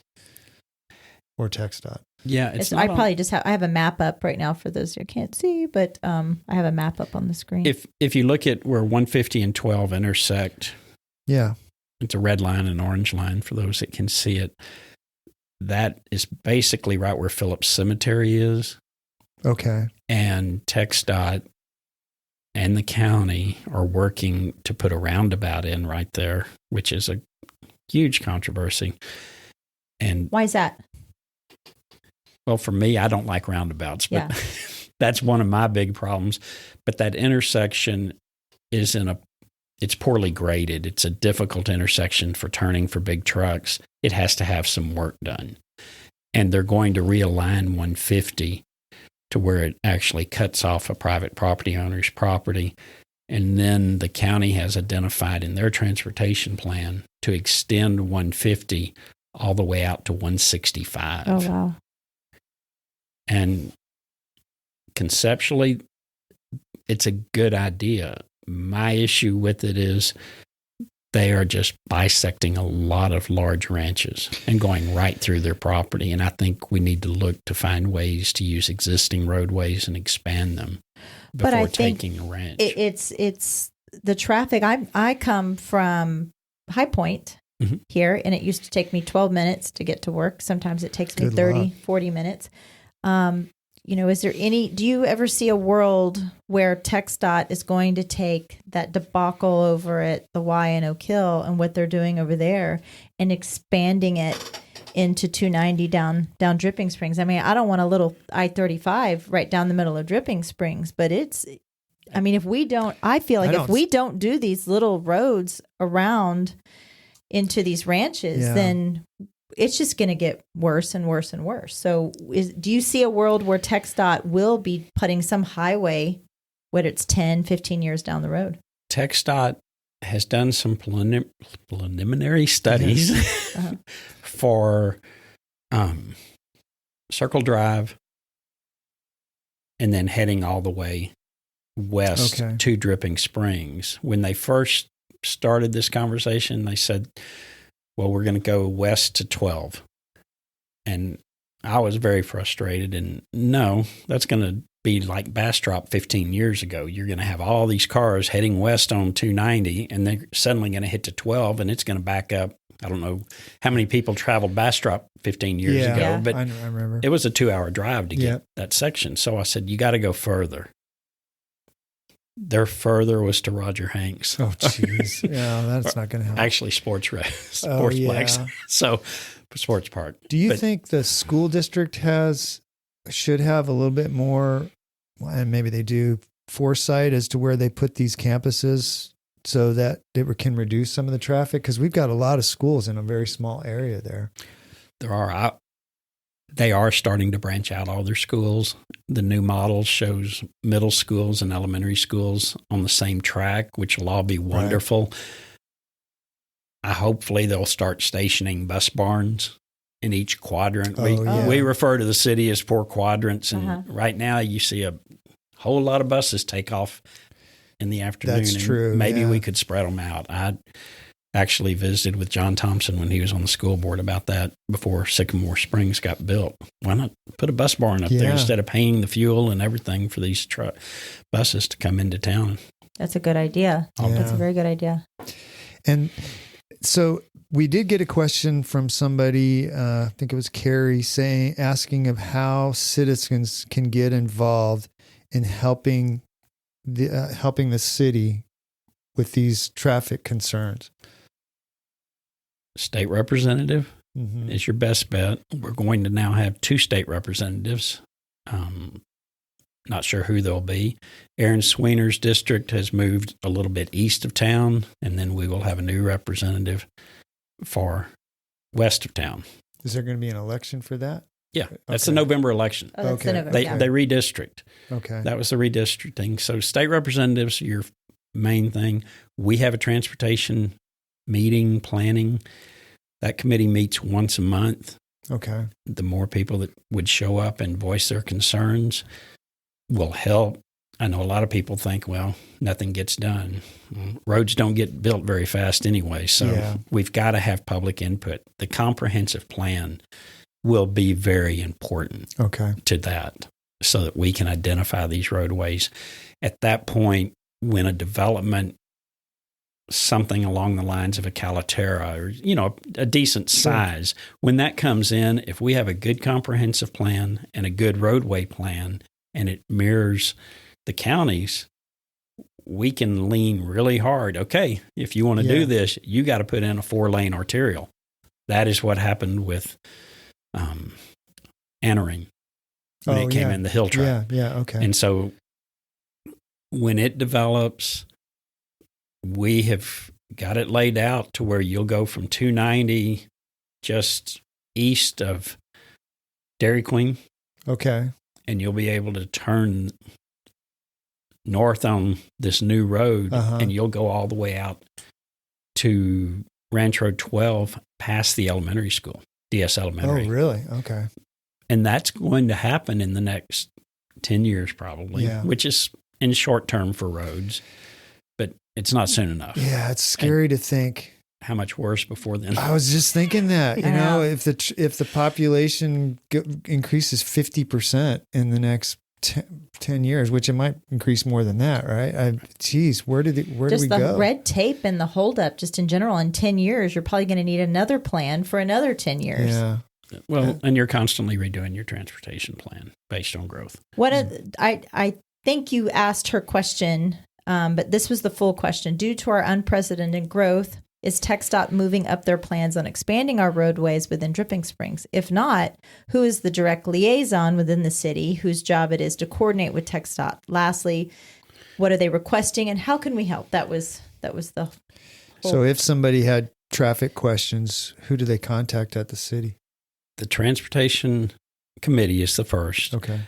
or TxDOT. Yeah. I have a map up right now for those who can't see, but I have a map up on the screen. If you look at where 150 and 12 intersect. Yeah. It's a red line and orange line for those that can see it. That is basically right where Phillips Cemetery is. Okay. And TxDOT and the county are working to put a roundabout in right there, which is a huge controversy. And why is that? Well, for me, I don't like roundabouts, but that's one of my big problems. But that intersection is it's poorly graded. It's a difficult intersection for turning for big trucks. It has to have some work done. And they're going to realign 150 to where it actually cuts off a private property owner's property. And then the county has identified in their transportation plan to extend 150 all the way out to 165. Oh, wow. And conceptually, it's a good idea. My issue with it is they are just bisecting a lot of large ranches and going right through their property. And I think we need to look to find ways to use existing roadways and expand them before taking a ranch. It's the traffic. I come from High Point here, and it used to take me 12 minutes to get to work. Sometimes it takes me 30, 40 minutes. Is there do you ever see a world where TxDOT is going to take that debacle over at the Y and Oak Hill and what they're doing over there and expanding it into 290 down Dripping Springs? I mean, I don't want a little I-35 right down the middle of Dripping Springs, but if we don't, I feel like if we don't do these little roads around into these ranches, then it's just going to get worse and worse and worse. So do you see a world where TxDOT will be putting some highway, whether it's 10, 15 years down the road? TxDOT has done some preliminary studies for Circle Drive and then heading all the way west to Dripping Springs. When they first started this conversation, they said, well, we're going to go west to 12. And I was very frustrated. And no, that's going to be like Bastrop 15 years ago. You're going to have all these cars heading west on 290, and they're suddenly going to hit to 12, and it's going to back up. I don't know how many people traveled Bastrop 15 years ago, but I remember. It was a 2-hour drive to get that section. So I said, you got to go further. Their further was to Roger Hanks. Oh, jeez. Yeah, that's not going to help. Actually, Sportsplex. So, Sports Park. Do you think the school district should have a little bit more, and maybe they do, foresight as to where they put these campuses so that it can reduce some of the traffic? Because we've got a lot of schools in a very small area there. There are. They are starting to branch out all their schools. The new model shows middle schools and elementary schools on the same track, which will all be wonderful. Right. Hopefully they'll start stationing bus barns in each quadrant. We refer to the city as 4 quadrants, and right now you see a whole lot of buses take off in the afternoon. That's true. Maybe we could spread them out. I actually visited with John Thompson when he was on the school board about that before Sycamore Springs got built. Why not put a bus barn up there instead of paying the fuel and everything for these buses to come into town? That's a good idea. That's a very good idea. And so we did get a question from somebody, I think it was Carrie, asking of how citizens can get involved in helping the city with these traffic concerns. State representative is your best bet. We're going to now have 2 state representatives Not sure who they'll be. Aaron Sweener's district has moved a little bit east of town, and then we will have a new representative for west of town. Is there going to be an election for that? Yeah, that's the November election. Oh, that's the November. They redistrict. Okay. That was the redistricting. So state representatives are your main thing. We have a transportation meeting planning. That committee meets once a month. Okay. The more people that would show up and voice their concerns will help. I know a lot of people think, well, nothing gets done. Roads don't get built very fast anyway, so we've got to have public input. The comprehensive plan will be very important to that so that we can identify these roadways. At that point, when a development, something along the lines of a Calaterra or, a decent size, when that comes in, if we have a good comprehensive plan and a good roadway plan and it mirrors the counties, we can lean really hard. Okay, if you want to do this, you got to put in a 4-lane arterial. That is what happened with Annering when it came in the hill track. Okay. And so when it develops, we have got it laid out to where you'll go from 290 just east of Dairy Queen. Okay. And you'll be able to turn north on this new road, and you'll go all the way out to Ranch Road 12 past the elementary school, DS Elementary. Oh, really? Okay. And that's going to happen in the next 10 years probably, which is in short term for roads, but it's not soon enough. Yeah, it's scary to think. How much worse before then? I was just thinking that, if the population increases 50% in the next 10 years, which it might increase more than that, right? Where do we go? Just the red tape and the holdup, just in general, in 10 years, you're probably going to need another plan for another 10 years. Yeah. Well, and you're constantly redoing your transportation plan based on growth. I think you asked her question, but this was the full question. Due to our unprecedented growth, is TxDOT moving up their plans on expanding our roadways within Dripping Springs? If not, who is the direct liaison within the city whose job it is to coordinate with TxDOT? Lastly, what are they requesting and how can we help? That was the whole. So if somebody had traffic questions, who do they contact at the city? The Transportation Committee is the first. Okay.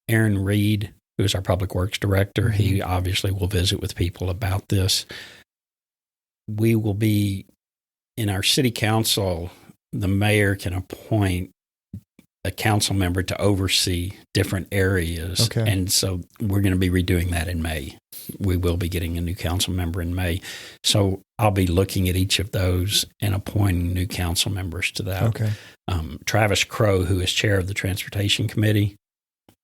Aaron Reed, who is our Public Works Director, he obviously will visit with people about this. We will be in our city council, the mayor can appoint a council member to oversee different areas. Okay. And so we're going to be redoing that in May. We will be getting a new council member in May. So I'll be looking at each of those and appointing new council members to that. Okay. Travis Crow, who is chair of the Transportation Committee,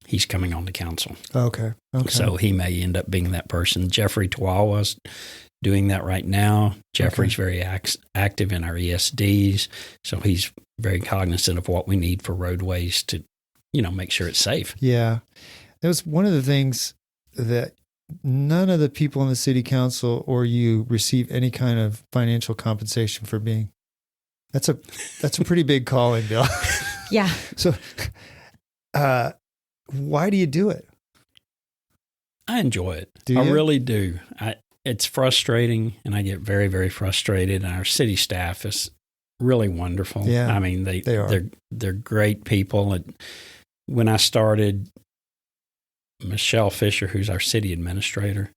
he's coming on the council. Okay. So he may end up being that person. Jeffrey Tawawa's doing that right now. Jeffrey's very active in our ESDs, so he's very cognizant of what we need for roadways to, make sure it's safe. Yeah. That was one of the things that none of the people in the city council or you receive any kind of financial compensation for being. That's a pretty big calling, Bill. Yeah. So, why do you do it? I enjoy it. Do you? I really do. It's frustrating, and I get very, very frustrated. And our city staff is really wonderful. Yeah, I mean, they are. They're great people. And when I started, Michelle Fisher, who's our city administrator,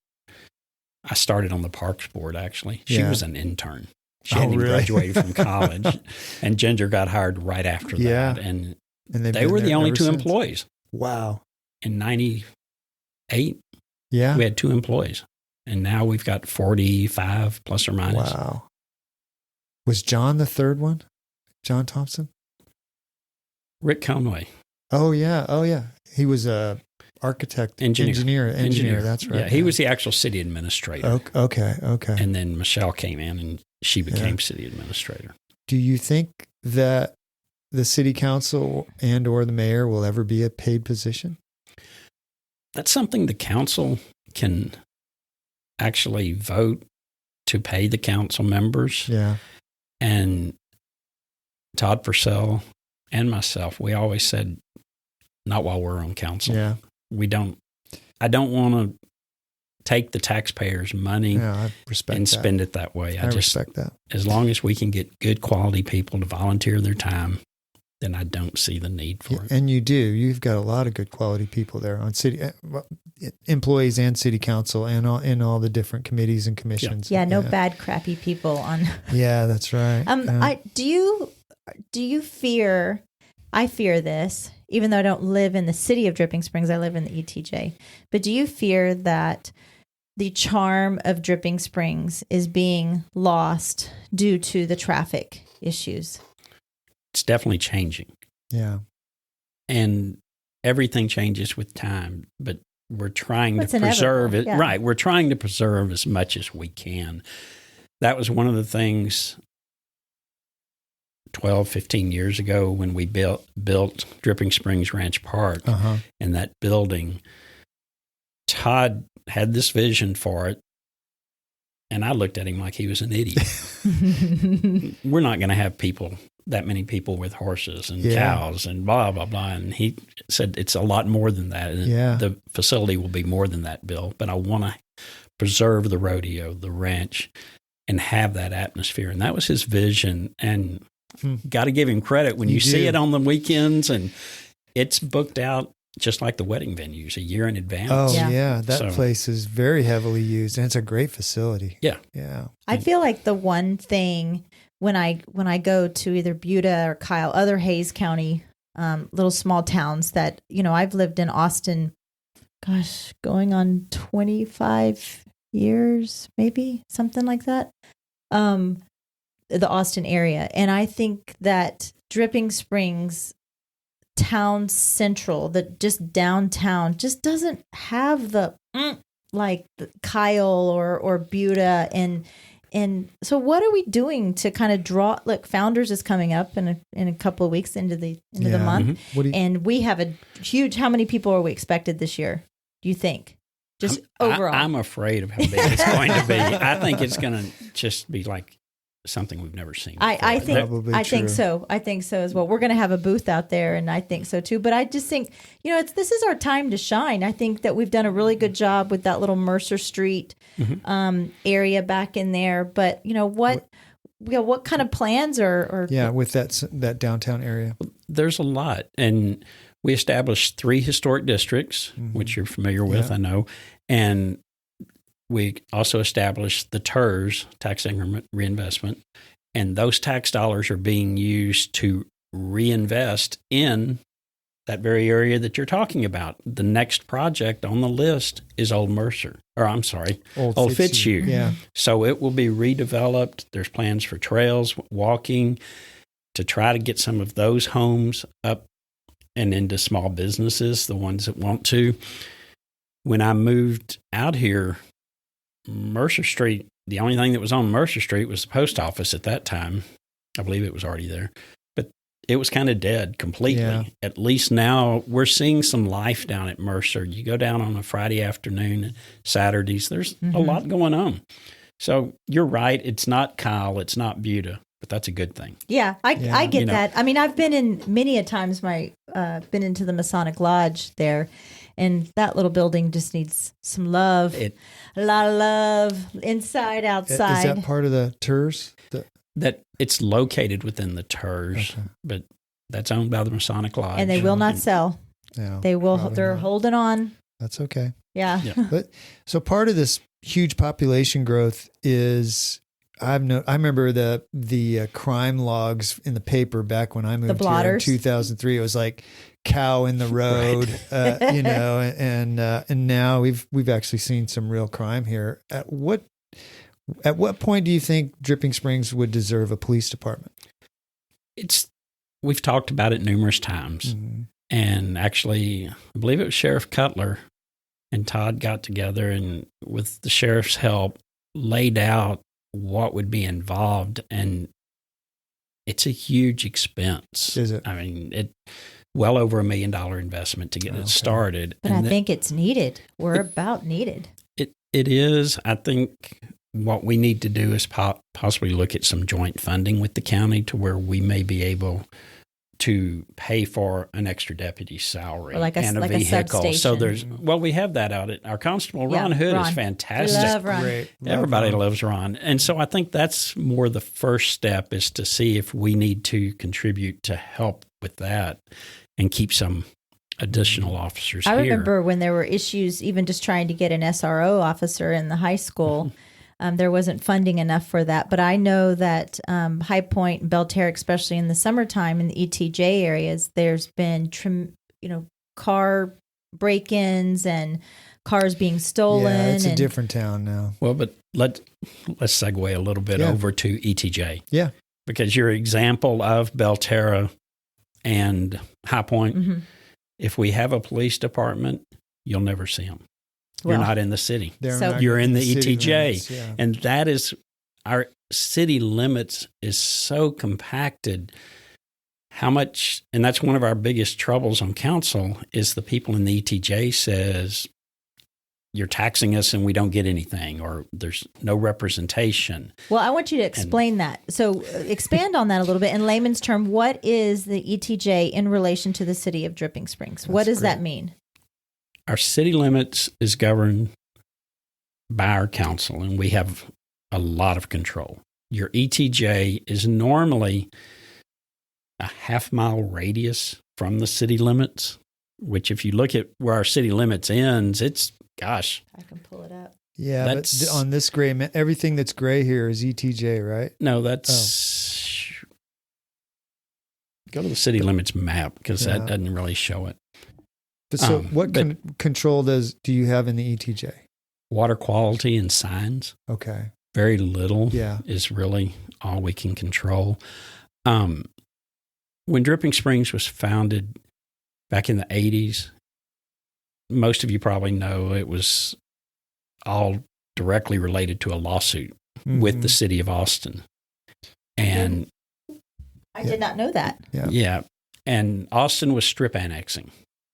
I started on the Parks Board. Actually, she was an intern. She hadn't even graduated from college, and Ginger got hired right after that. And they were the only two employees. Wow! In '98, we had 2 employees. And now we've got 45 plus or minus. Wow. Was John the third one? John Thompson? Rick Conway. Oh, yeah. He was a architect, engineer. That's right. Yeah, he was the actual city administrator. Okay. And then Michelle came in and she became city administrator. Do you think that the city council and or the mayor will ever be a paid position? That's something the council can actually vote to pay the council members. Yeah. And Todd Purcell and myself, we always said, not while we're on council. Yeah. I don't want to take the taxpayers' money and spend it that way. I respect that. As long as we can get good quality people to volunteer their time, then I don't see the need for it. And you do. You've got a lot of good quality people there on city employees and city council and in all the different committees and commissions. Yeah, no bad, crappy people on. Yeah, that's right. Do you fear? I fear this, even though I don't live in the city of Dripping Springs. I live in the ETJ. But do you fear that the charm of Dripping Springs is being lost due to the traffic issues? It's definitely changing. Yeah. And everything changes with time, but we're trying to preserve it. Yeah. Right. We're trying to preserve as much as we can. That was one of the things 12, 15 years ago when we built Dripping Springs Ranch Park and that building. Todd had this vision for it, and I looked at him like he was an idiot. We're not going to have that many people with horses and cows and blah, blah, blah. And he said it's a lot more than that. And the facility will be more than that, Bill. But I want to preserve the rodeo, the ranch, and have that atmosphere. And that was his vision. And got to give him credit when you see it on the weekends, and it's booked out just like the wedding venues a year in advance. Oh, yeah. That place is very heavily used, and it's a great facility. Yeah. Yeah. I feel like the one thing when I go to either Buda or Kyle, other Hayes County little small towns that, I've lived in Austin, going on 25 years, maybe, something like that. The Austin area. And I think that Dripping Springs town central, just downtown, just doesn't have the like Kyle or Buda. And so what are we doing to kind of draw? Look, Founders is coming up in a couple of weeks into the month. And we have a huge, how many people are we expected this year, do you think? Just overall. I'm afraid of how big it's going to be. I think it's going to just be like something we've never seen before. I think so. I think so as well. We're going to have a booth out there, and I think so too. But I just think, this is our time to shine. I think that we've done a really good job with that little Mercer Street area back in there. But what kind of plans are with that downtown area? There's a lot, and we established 3 historic districts, which you're familiar with, I know, and we also established the TERS, tax increment reinvestment, and those tax dollars are being used to reinvest in that very area that you're talking about. The next project on the list is Old Fitzhugh. Yeah. So it will be redeveloped. There's plans for trails, walking, to try to get some of those homes up and into small businesses, the ones that want to. When I moved out here, Mercer Street, the only thing that was on Mercer Street was the post office at that time. I believe it was already there, but it was kind of dead completely. Yeah. At least now we're seeing some life down at Mercer. You go down on a Friday afternoon, Saturdays, there's a lot going on. So you're right. It's not Kyle, it's not Buda, but that's a good thing. Yeah, I get that. I mean, I've been in many a times been into the Masonic Lodge there. And that little building just needs some love, a lot of love, inside, outside. Is that part of the TERS? That it's located within the TERS, but that's owned by the Masonic Lodge. And they will not sell. No, they will. They're holding on. That's okay. Yeah. But so part of this huge population growth is I remember the crime logs in the paper back when I moved here in 2003. It was like cow in the road, and now we've actually seen some real crime here. At what point do you think Dripping Springs would deserve a police department? We've talked about it numerous times, and actually, I believe it was Sheriff Cutler and Todd got together and, with the sheriff's help, laid out what would be involved, and it's a huge expense. Is it? I mean, well over $1 million investment to get it started. But I think it's needed. We're about needed. It is. I think what we need to do is possibly look at some joint funding with the county to where we may be able to pay for an extra deputy's salary or and a vehicle. So we have that out at our constable. Ron Hood is fantastic. We love Ron. Great. Everybody loves Ron. And so I think that's more the first step, is to see if we need to contribute to help with that and keep some additional officers here. I remember when there were issues, even just trying to get an SRO officer in the high school. There wasn't funding enough for that. But I know that High Point and Belterra, especially in the summertime in the ETJ areas, there's been car break-ins and cars being stolen. Yeah, it's a different town now. Well, but let's segue a little bit over to ETJ. Yeah. Because your example of Belterra and High Point, if we have a police department, you'll never see them. You're not in the city. You're in the ETJ. Limits, And that is, our city limits is so compacted. How much, and that's one of our biggest troubles on council, is the people in the ETJ says, you're taxing us and we don't get anything, or there's no representation. Well, I want you to explain that. So expand on that a little bit. In layman's term, what is the ETJ in relation to the city of Dripping Springs? What does that mean? Our city limits is governed by our council, and we have a lot of control. Your ETJ is normally a half-mile radius from the city limits, which if you look at where our city limits ends, it's, gosh. I can pull it up. Yeah, but on this gray, everything that's gray here is ETJ, right? No, that's... Go to the city limits map, because that doesn't really show it. But so what control do you have in the ETJ? Water quality and signs. Okay. Very little is really all we can control. When Dripping Springs was founded back in the 80s, most of you probably know it was all directly related to a lawsuit with the city of Austin. And I did not know that. Yeah. And Austin was strip annexing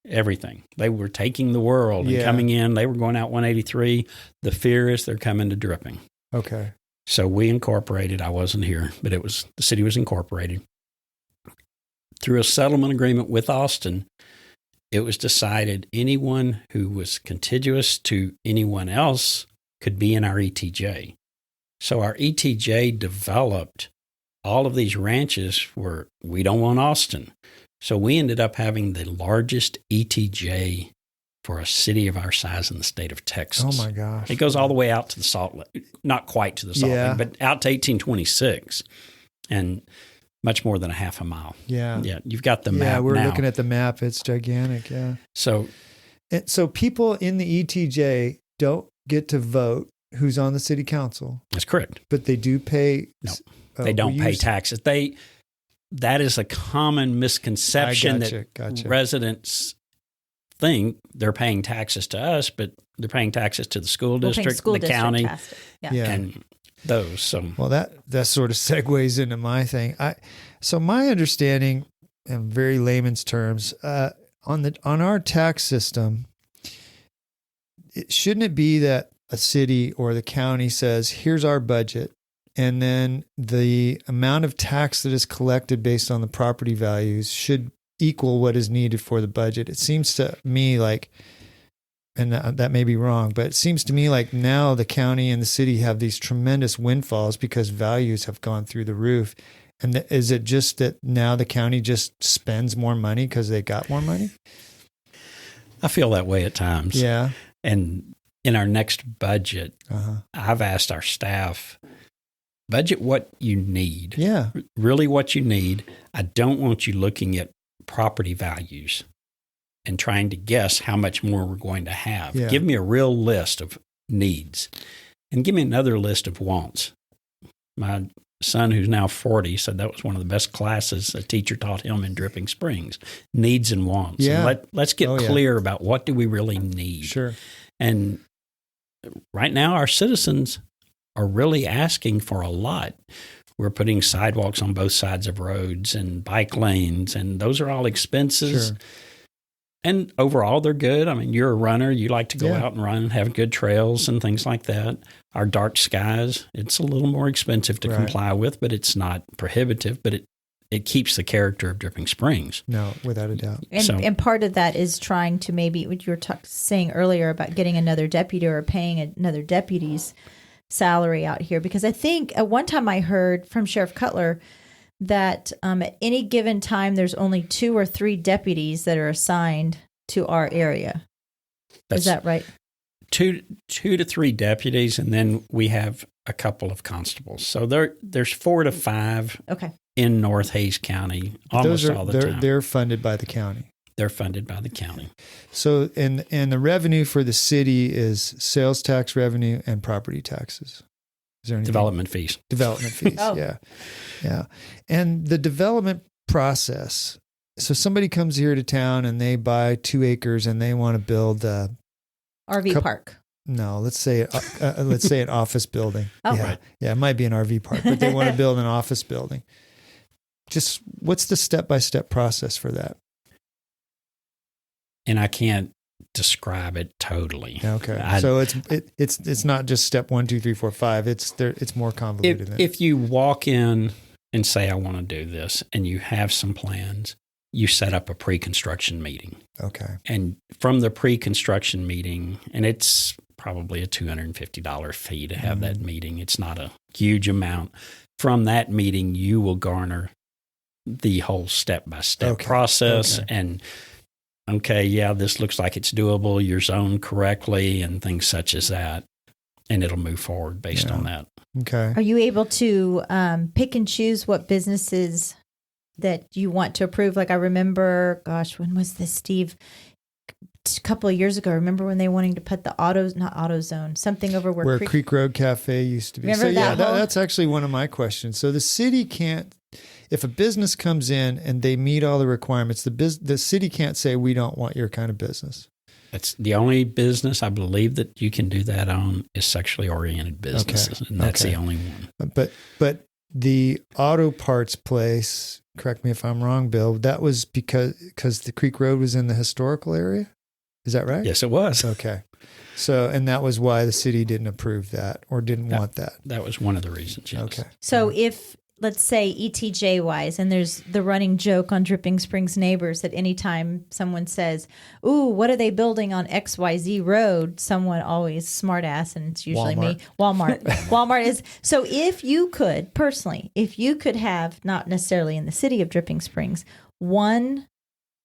everything. They were taking the world and coming in. They were going out 183. The fear is they're coming to Dripping. Okay. So we incorporated. I wasn't here, but the city was incorporated. Through a settlement agreement with Austin, it was decided anyone who was contiguous to anyone else could be in our ETJ. So our ETJ developed all of these ranches where we don't want Austin. So we ended up having the largest ETJ for a city of our size in the state of Texas. Oh, my gosh. It goes all the way out to the Salt Lake. Not quite to the Salt Lake, but out to 1826. And much more than a half a mile. Yeah. Yeah, you've got the map now. Yeah, we're looking at the map. It's gigantic, So people in the ETJ don't get to vote who's on the city council. That's correct. But they do pay... No, they don't pay taxes. That is a common misconception that residents think they're paying taxes to us, but they're paying taxes to the school district, the county, and those. So, well, that sort of segues into my thing. So my understanding, in very layman's terms, on our tax system, shouldn't it be that a city or the county says, "Here's our budget," and then the amount of tax that is collected based on the property values should equal what is needed for the budget? It seems to me like, and that may be wrong, but it seems to me like now the county and the city have these tremendous windfalls because values have gone through the roof. And is it just that now the county just spends more money because they got more money? I feel that way at times. Yeah. And in our next budget, I've asked our staff, budget what you need. Yeah. Really what you need. I don't want you looking at property values and trying to guess how much more we're going to have. Yeah. Give me a real list of needs and give me another list of wants. My son, who's now 40, said that was one of the best classes a teacher taught him in Dripping Springs, needs and wants. Yeah. And let's get clear about what do we really need. Sure. And right now our citizens are really asking for a lot. We're putting sidewalks on both sides of roads and bike lanes, and those are all expenses. Sure. And overall, they're good. I mean, you're a runner. You like to go out and run and have good trails and things like that. Our dark skies, it's a little more expensive to comply with, but it's not prohibitive. But it keeps the character of Dripping Springs. No, without a doubt. And part of that is trying to maybe what you were saying earlier about getting another deputy or paying another deputy's salary out here. Because I think at one time I heard from Sheriff Cutler that at any given time there's only 2 or 3 deputies that are assigned to our area. Is that right? 2 to 3 deputies, and then we have a couple of constables. So there's 4 to 5 in North Hayes County almost all the time. They're funded by the county. They're funded by the county. So, and the revenue for the city is sales tax revenue and property taxes. Is there anything? Development fees. Development fees, yeah. And the development process, so somebody comes here to town and they buy 2 acres and they want to build a RV park. No, let's say an office building. Oh, yeah. Right. Yeah, it might be an RV park, but they want to build an office building. Just what's the step-by-step process for that? And I can't describe it totally. Okay. So it's not just step 1, 2, 3, 4, 5. It's more convoluted than that. If you walk in and say, I want to do this, and you have some plans, you set up a pre-construction meeting. Okay. And from the pre-construction meeting, and it's probably a $250 fee to have that meeting. It's not a huge amount. From that meeting, you will garner the whole step-by-step process and this looks like it's doable, you're zoned correctly, and things such as that. And it'll move forward based on that. Okay. Are you able to pick and choose what businesses that you want to approve? Like I remember, when was this, Steve? A couple of years ago, I remember when they wanted to put the not AutoZone, something over where Creek Road Cafe used to be. Remember that's actually one of my questions. So the city can't, if a business comes in and they meet all the requirements, the city can't say, we don't want your kind of business. That's the only business I believe that you can do that on is sexually oriented businesses, and that's the only one. But the auto parts place, correct me if I'm wrong, Bill, that was because the Creek Road was in the historical area? Is that right? Yes, it was. Okay. So, and that was why the city didn't approve that or didn't want that. That was one of the reasons, yes. Okay. So if, let's say ETJ wise, and there's the running joke on Dripping Springs Neighbors that anytime someone says, ooh, what are they building on XYZ road? Someone always smart ass, and it's usually me. Walmart. Walmart is. So if you could have, not necessarily in the city of Dripping Springs, one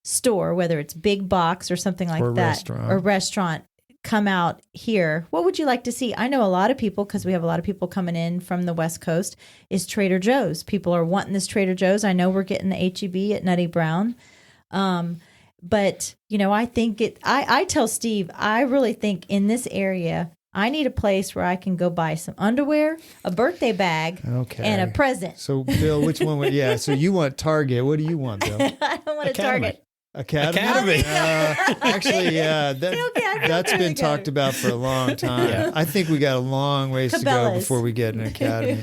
store, whether it's big box or something like that, or restaurant, come out here, what would you like to see? I know a lot of people, because we have a lot of people coming in from the West Coast, is Trader Joe's. People are wanting this Trader Joe's. I know we're getting the HEB at Nutty Brown. But, I think I tell Steve, I really think in this area, I need a place where I can go buy some underwear, a birthday bag, and a present. So, Bill, which one so you want Target. What do you want, Bill? I don't want a Target. Academy. Actually, that's been talking about for a long time. Yeah. I think we got a long ways to go before we get an Academy.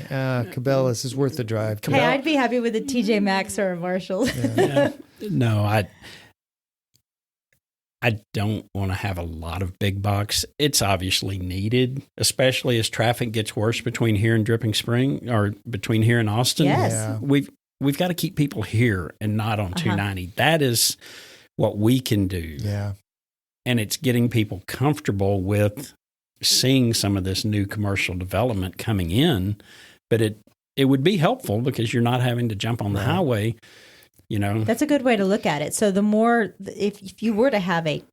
Cabela's is worth the drive. Hey, I'd be happy with a TJ Maxx or a Marshalls. No, I don't want to have a lot of big box. It's obviously needed, especially as traffic gets worse between here and Dripping Spring, or between here and Austin. Yes. Yeah. We've got to keep people here and not on 290. That is what we can do. Yeah. And it's getting people comfortable with seeing some of this new commercial development coming in. But it would be helpful because you're not having to jump on the highway, That's a good way to look at it. So the more, if you were to have a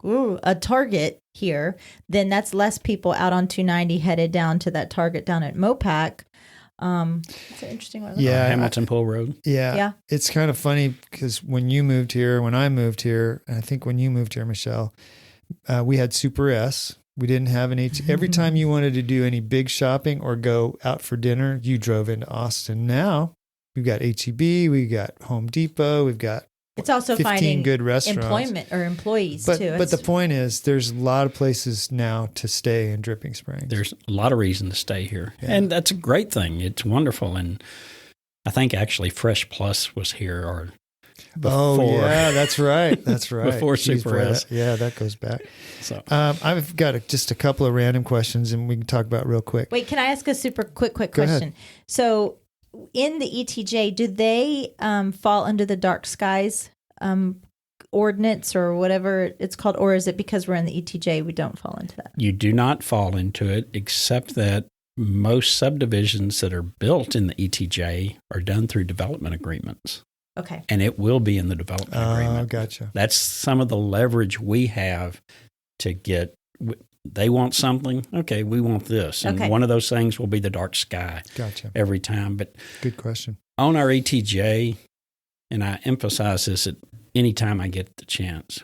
Target here, then that's less people out on 290 headed down to that Target down at Mopac. It's an interesting one. Yeah. Hamilton Pool Road. Yeah. It's kind of funny because when I moved here, and I think when you moved here, Michelle, we had Super S. We didn't have an H. Every time you wanted to do any big shopping or go out for dinner, you drove into Austin. Now we've got HEB, we've got Home Depot, we've got it's also 15 finding good restaurants. Employment or employees too. But the point is, there's a lot of places now to stay in Dripping Springs. There's a lot of reason to stay here, and that's a great thing. It's wonderful, and I think actually Fresh Plus was here or before. Oh yeah, that's right. Before Super S. Yeah, that goes back. So I've got just a couple of random questions, and we can talk about real quick. Wait, can I ask a super quick Go question? ahead. So in the ETJ, do they fall under the dark skies ordinance or whatever it's called? Or is it because we're in the ETJ, we don't fall into that? You do not fall into it, except that most subdivisions that are built in the ETJ are done through development agreements. Okay. And it will be in the development agreement. Oh, gotcha. That's some of the leverage we have to get. They want something. Okay, we want this. And one of those things will be the dark sky. Gotcha. Every time. But good question. On our ETJ, and I emphasize this at any time I get the chance,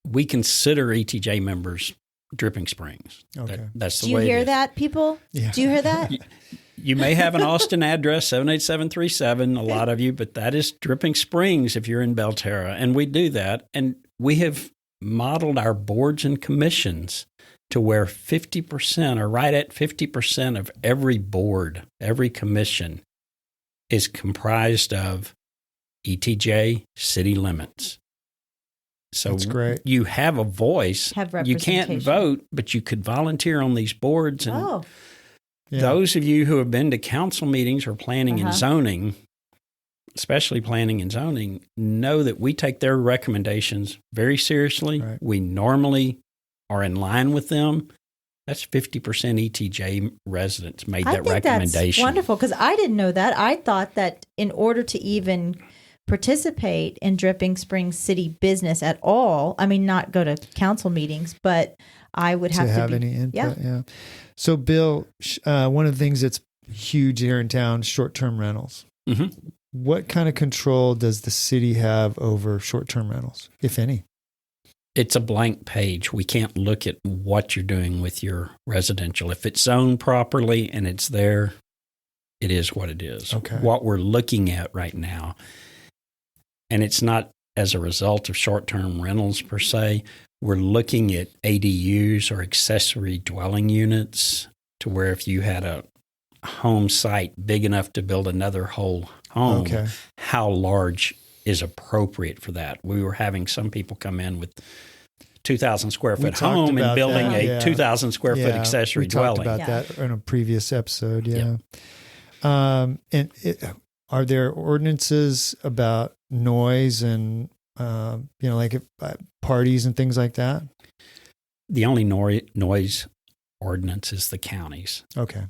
we consider ETJ members Dripping Springs. Okay. That's the way. Do you hear that, people? Yeah. Do you hear that? You may have an Austin address, 78737, a lot of you, but that is Dripping Springs if you're in Belterra. And we do that. And we have modeled our boards and commissions to where 50% or right at 50% of every board, every commission is comprised of ETJ city limits. So that's great. You have a voice. Have you can't vote, but you could volunteer on these boards. And those of you who have been to council meetings or planning and zoning, especially planning and zoning, know that we take their recommendations very seriously. Right. We normally are in line with them. That's 50% ETJ residents made that recommendation. That's wonderful, because I didn't know that. I thought that in order to even participate in Dripping Springs city business at all, I mean, not go to council meetings, but I would have to any input. Yeah. So, Bill, one of the things that's huge here in town, short-term rentals. Mm-hmm. What kind of control does the city have over short-term rentals, if any? It's a blank page. We can't look at what you're doing with your residential. If it's zoned properly and it's there, it is what it is. Okay. What we're looking at right now, and it's not as a result of short-term rentals per se, we're looking at ADUs or accessory dwelling units, to where if you had a home site big enough to build another whole home, how large is appropriate for that. We were having some people come in with 2,000 square foot home and building a 2,000 square foot accessory dwelling. We talked about that in a previous episode. Are there ordinances about noise and like parties and things like that? The only noise ordinance is the county's. Okay.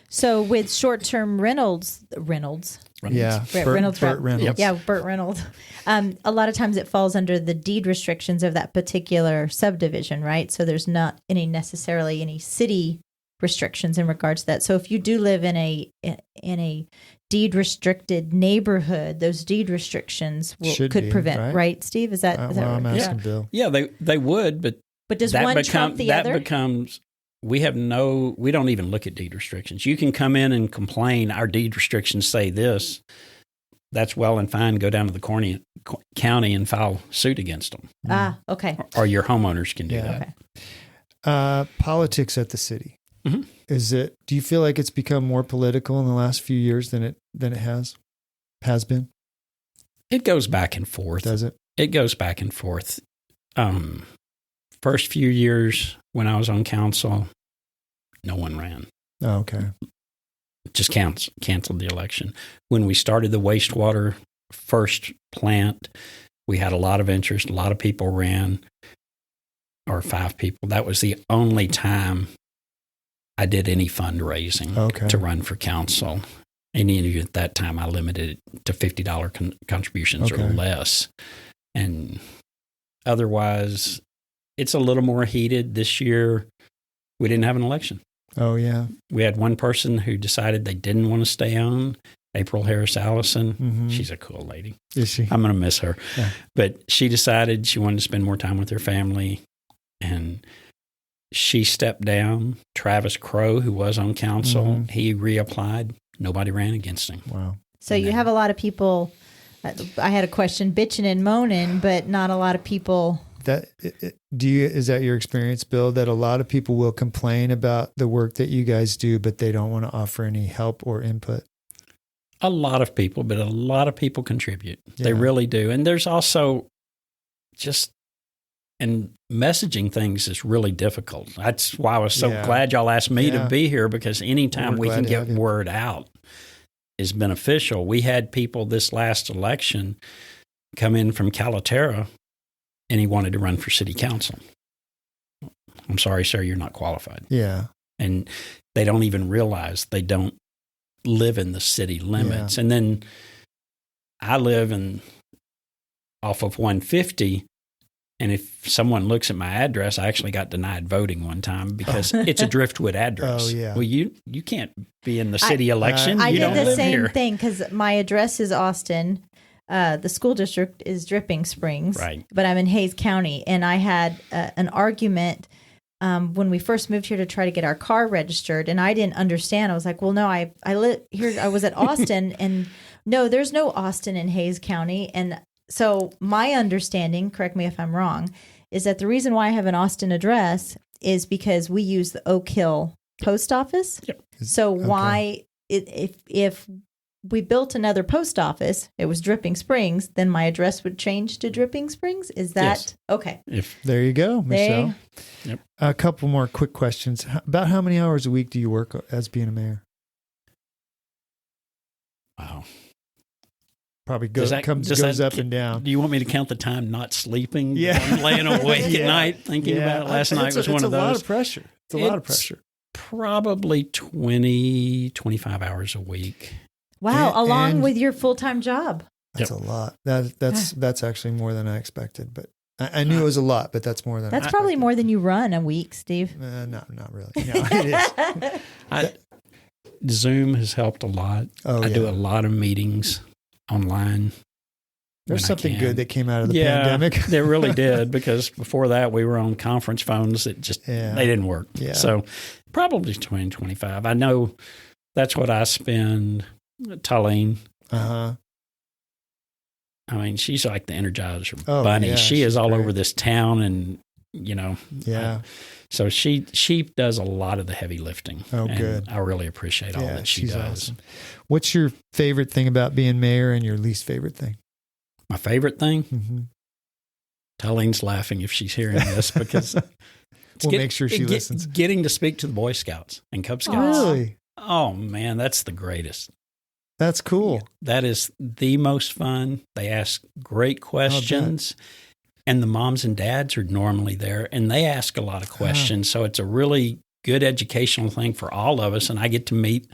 So with short-term Reynolds. Yeah. Burt Reynolds. Yeah, Burt Reynolds. A lot of times it falls under the deed restrictions of that particular subdivision, right? So there's not necessarily any city restrictions in regards to that. So if you do live in a deed restricted neighborhood, those deed restrictions could prevent, right, Steve? Is that I'm asking Bill. Yeah, they would, but does one trump the other? That becomes. We don't even look at deed restrictions. You can come in and complain, our deed restrictions say this. That's well and fine. Go down to the county and file suit against them. Okay. Or your homeowners can do that. Okay. Politics at the city. Mm-hmm. Do you feel like it's become more political in the last few years than it has been? It goes back and forth. Does it? It goes back and forth. First few years when I was on council, no one ran. Oh, okay. Just canceled the election. When we started the wastewater first plant, we had a lot of interest. A lot of people ran, or 5 people. That was the only time I did any fundraising to run for council. And even at that time, I limited it to $50 contributions or less. And otherwise, it's a little more heated. This year, we didn't have an election. Oh, yeah. We had one person who decided they didn't want to stay on, April Harris Allison. Mm-hmm. She's a cool lady. Is she? I'm going to miss her. Yeah. But she decided she wanted to spend more time with her family, and she stepped down. Travis Crow, who was on council, he reapplied. Nobody ran against him. Wow. So you have a lot of people, I had a question, bitching and moaning, but not a lot of people. Is that your experience, Bill, that a lot of people will complain about the work that you guys do, but they don't want to offer any help or input? A lot of people, but a lot of people contribute. Yeah. They really do. And there's also just And messaging things is really difficult. That's why I was so glad y'all asked me to be here, because anytime we can get word out is beneficial. We had people this last election come in from Calaterra, and he wanted to run for city council. I'm sorry, sir, you're not qualified. Yeah. And they don't even realize they don't live in the city limits. And then I live off of 150, and if someone looks at my address, I actually got denied voting one time because it's a Driftwood address. Oh, yeah. Well, you can't be in the city election. I did the same thing because my address is Austin. The school district is Dripping Springs, right? But I'm in Hays County, and I had an argument when we first moved here to try to get our car registered, and I didn't understand. I was like, "Well, no, I live here. I was at Austin, and no, there's no Austin in Hays County." And so my understanding, correct me if I'm wrong, is that the reason why I have an Austin address is because we use the Oak Hill post office. Yep. So why if we built another post office, it was Dripping Springs, then my address would change to Dripping Springs? Is that okay? There you go, Michelle. Yep. A couple more quick questions. About how many hours a week do you work as being a mayor? Wow. Probably goes up and down. Do you want me to count the time not sleeping? Yeah. I'm laying awake at night thinking about it. Last night was one of those. It's a lot of pressure. It's a lot of pressure. Probably 20, 25 hours a week. Wow, along with your full-time job. That's a lot. That's actually more than I expected, but I knew it was a lot, but that's more than That's probably more than you run a week, Steve. Not really. No, it is. Zoom has helped a lot. I do a lot of meetings online. There's something good that came out of the pandemic. There really did, because before that we were on conference phones that just they didn't work. Yeah. So probably 20, 25. I know that's what I spend. Tulane. I mean, she's like the Energizer bunny. Yeah, she is all great. over this town, and so she does a lot of the heavy lifting. Oh, good. I really appreciate all that she does. Awesome. What's your favorite thing about being mayor, and your least favorite thing? My favorite thing? Mm-hmm. Tullane's laughing if she's hearing this, because we'll make sure she listens. Getting to speak to the Boy Scouts and Cub Scouts. Really? Oh man, that's the greatest. That's cool. That is the most fun. They ask great questions, and the moms and dads are normally there, and they ask a lot of questions. So it's a really good educational thing for all of us, and I get to meet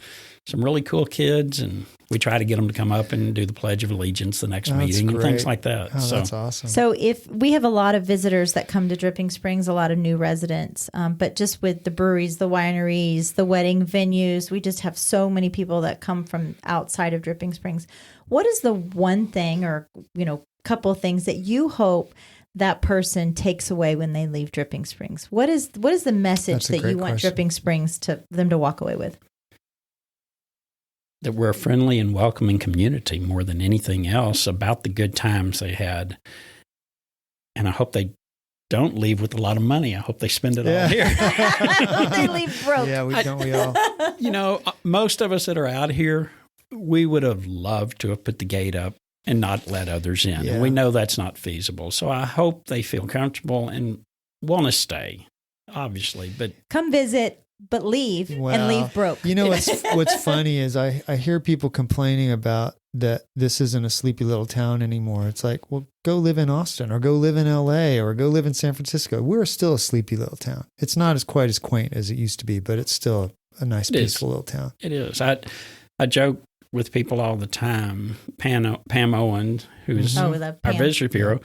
some really cool kids, and we try to get them to come up and do the Pledge of Allegiance the next meeting and things like that. That's awesome. So if we have a lot of visitors that come to Dripping Springs, a lot of new residents, but just with the breweries, the wineries, the wedding venues, we just have so many people that come from outside of Dripping Springs. What is the one thing or, couple of things that you hope that person takes away when they leave Dripping Springs? What is the message that you want Dripping Springs to them to walk away with? That we're a friendly and welcoming community more than anything else, about the good times they had. And I hope they don't leave with a lot of money. I hope they spend it all here. They leave broke. Yeah, we all. Most of us that are out here, we would have loved to have put the gate up and not let others in. Yeah. And we know that's not feasible. So I hope they feel comfortable and want to stay, obviously. But come visit. But leave and leave broke. What's funny is I hear people complaining about that this isn't a sleepy little town anymore. It's like, well, go live in Austin or go live in LA or go live in San Francisco. We're still a sleepy little town. It's not quite as quaint as it used to be, but it's still a nice, peaceful little town. It is. I joke with people all the time. Pam Owen, who's our visitor bureau,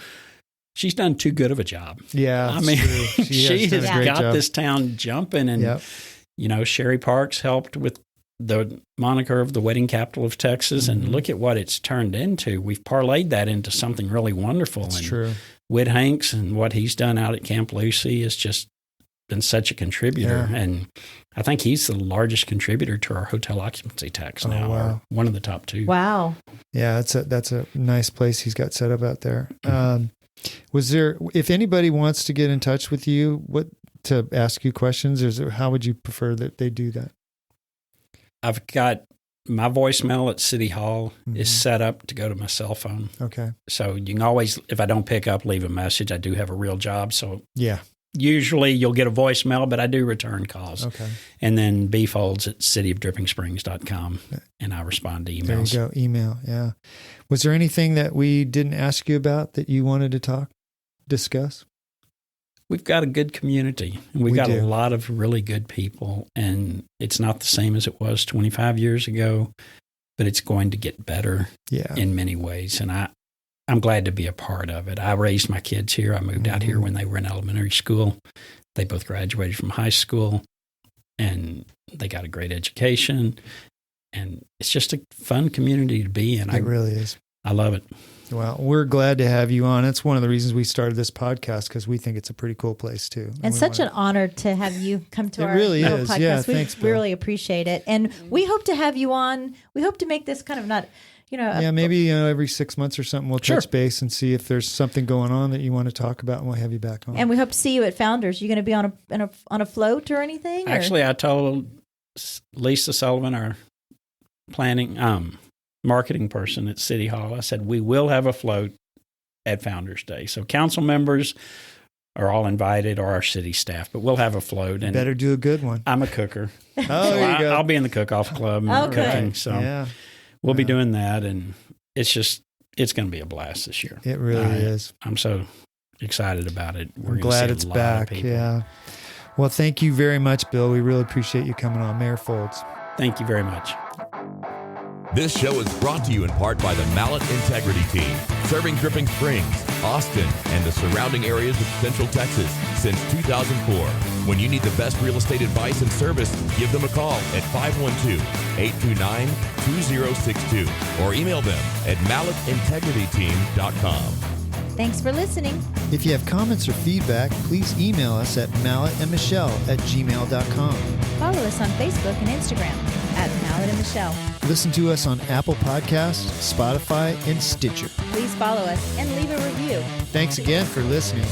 she's done too good of a job. Yeah, I mean, she has got this town jumping, and Sherry Parks helped with the moniker of the wedding capital of Texas, and look at what it's turned into. We've parlayed that into something really wonderful. That's true. Whit Hanks and what he's done out at Camp Lucy has just been such a contributor, and I think he's the largest contributor to our hotel occupancy tax now. Wow. One of the top two. Wow. Yeah, that's a nice place he's got set up out there. If anybody wants to get in touch with you, to ask you questions, how would you prefer that they do that? I've got My voicemail at City Hall is set up to go to my cell phone. Okay. So you can always, if I don't pick up, leave a message. I do have a real job. So yeah, usually you'll get a voicemail, but I do return calls. Okay. And then Foulds at cityofdrippingsprings.com, and I respond to emails. There you go. Email. Yeah. Was there anything that we didn't ask you about that you wanted to discuss? We've got a good community. We've got a lot of really good people, and it's not the same as it was 25 years ago, but it's going to get better in many ways. And I'm glad to be a part of it. I raised my kids here. I moved out here when they were in elementary school. They both graduated from high school, and they got a great education. And it's just a fun community to be in. It really is. I love it. Well, we're glad to have you on. It's one of the reasons we started this podcast, because we think it's a pretty cool place too. And such an honor to have you come to our really is. podcast. Yeah, thanks, we really appreciate it. And we hope to have you on. We hope to make this kind of not, maybe every 6 months or something we'll touch base and see if there's something going on that you want to talk about, and we'll have you back on. And we hope to see you at Founders. You going to be on a float or anything? Actually, I told Lisa Sullivan, our planning marketing person at City Hall, I said, we will have a float at Founders Day. So council members are all invited, or our city staff, but we'll have a float. And better do a good one. I'm a cooker. Oh, there you go. I'll be in the cook-off club and cooking. So we'll be doing that. And it's going to be a blast this year. It really is. I'm so excited about it. I'm glad it's back. Yeah. Well, thank you very much, Bill. We really appreciate you coming on. Mayor Foulds. Thank you very much. This show is brought to you in part by the Mallett Integrity Team, serving Dripping Springs, Austin, and the surrounding areas of Central Texas since 2004. When you need the best real estate advice and service, give them a call at 512-829-2062 or email them at mallettintegrityteam.com. Thanks for listening. If you have comments or feedback, please email us at mallettandmichelle@gmail.com. Follow us on Facebook and Instagram at Mallett and Michelle. Listen to us on Apple Podcasts, Spotify, and Stitcher. Please follow us and leave a review. Thanks again for listening.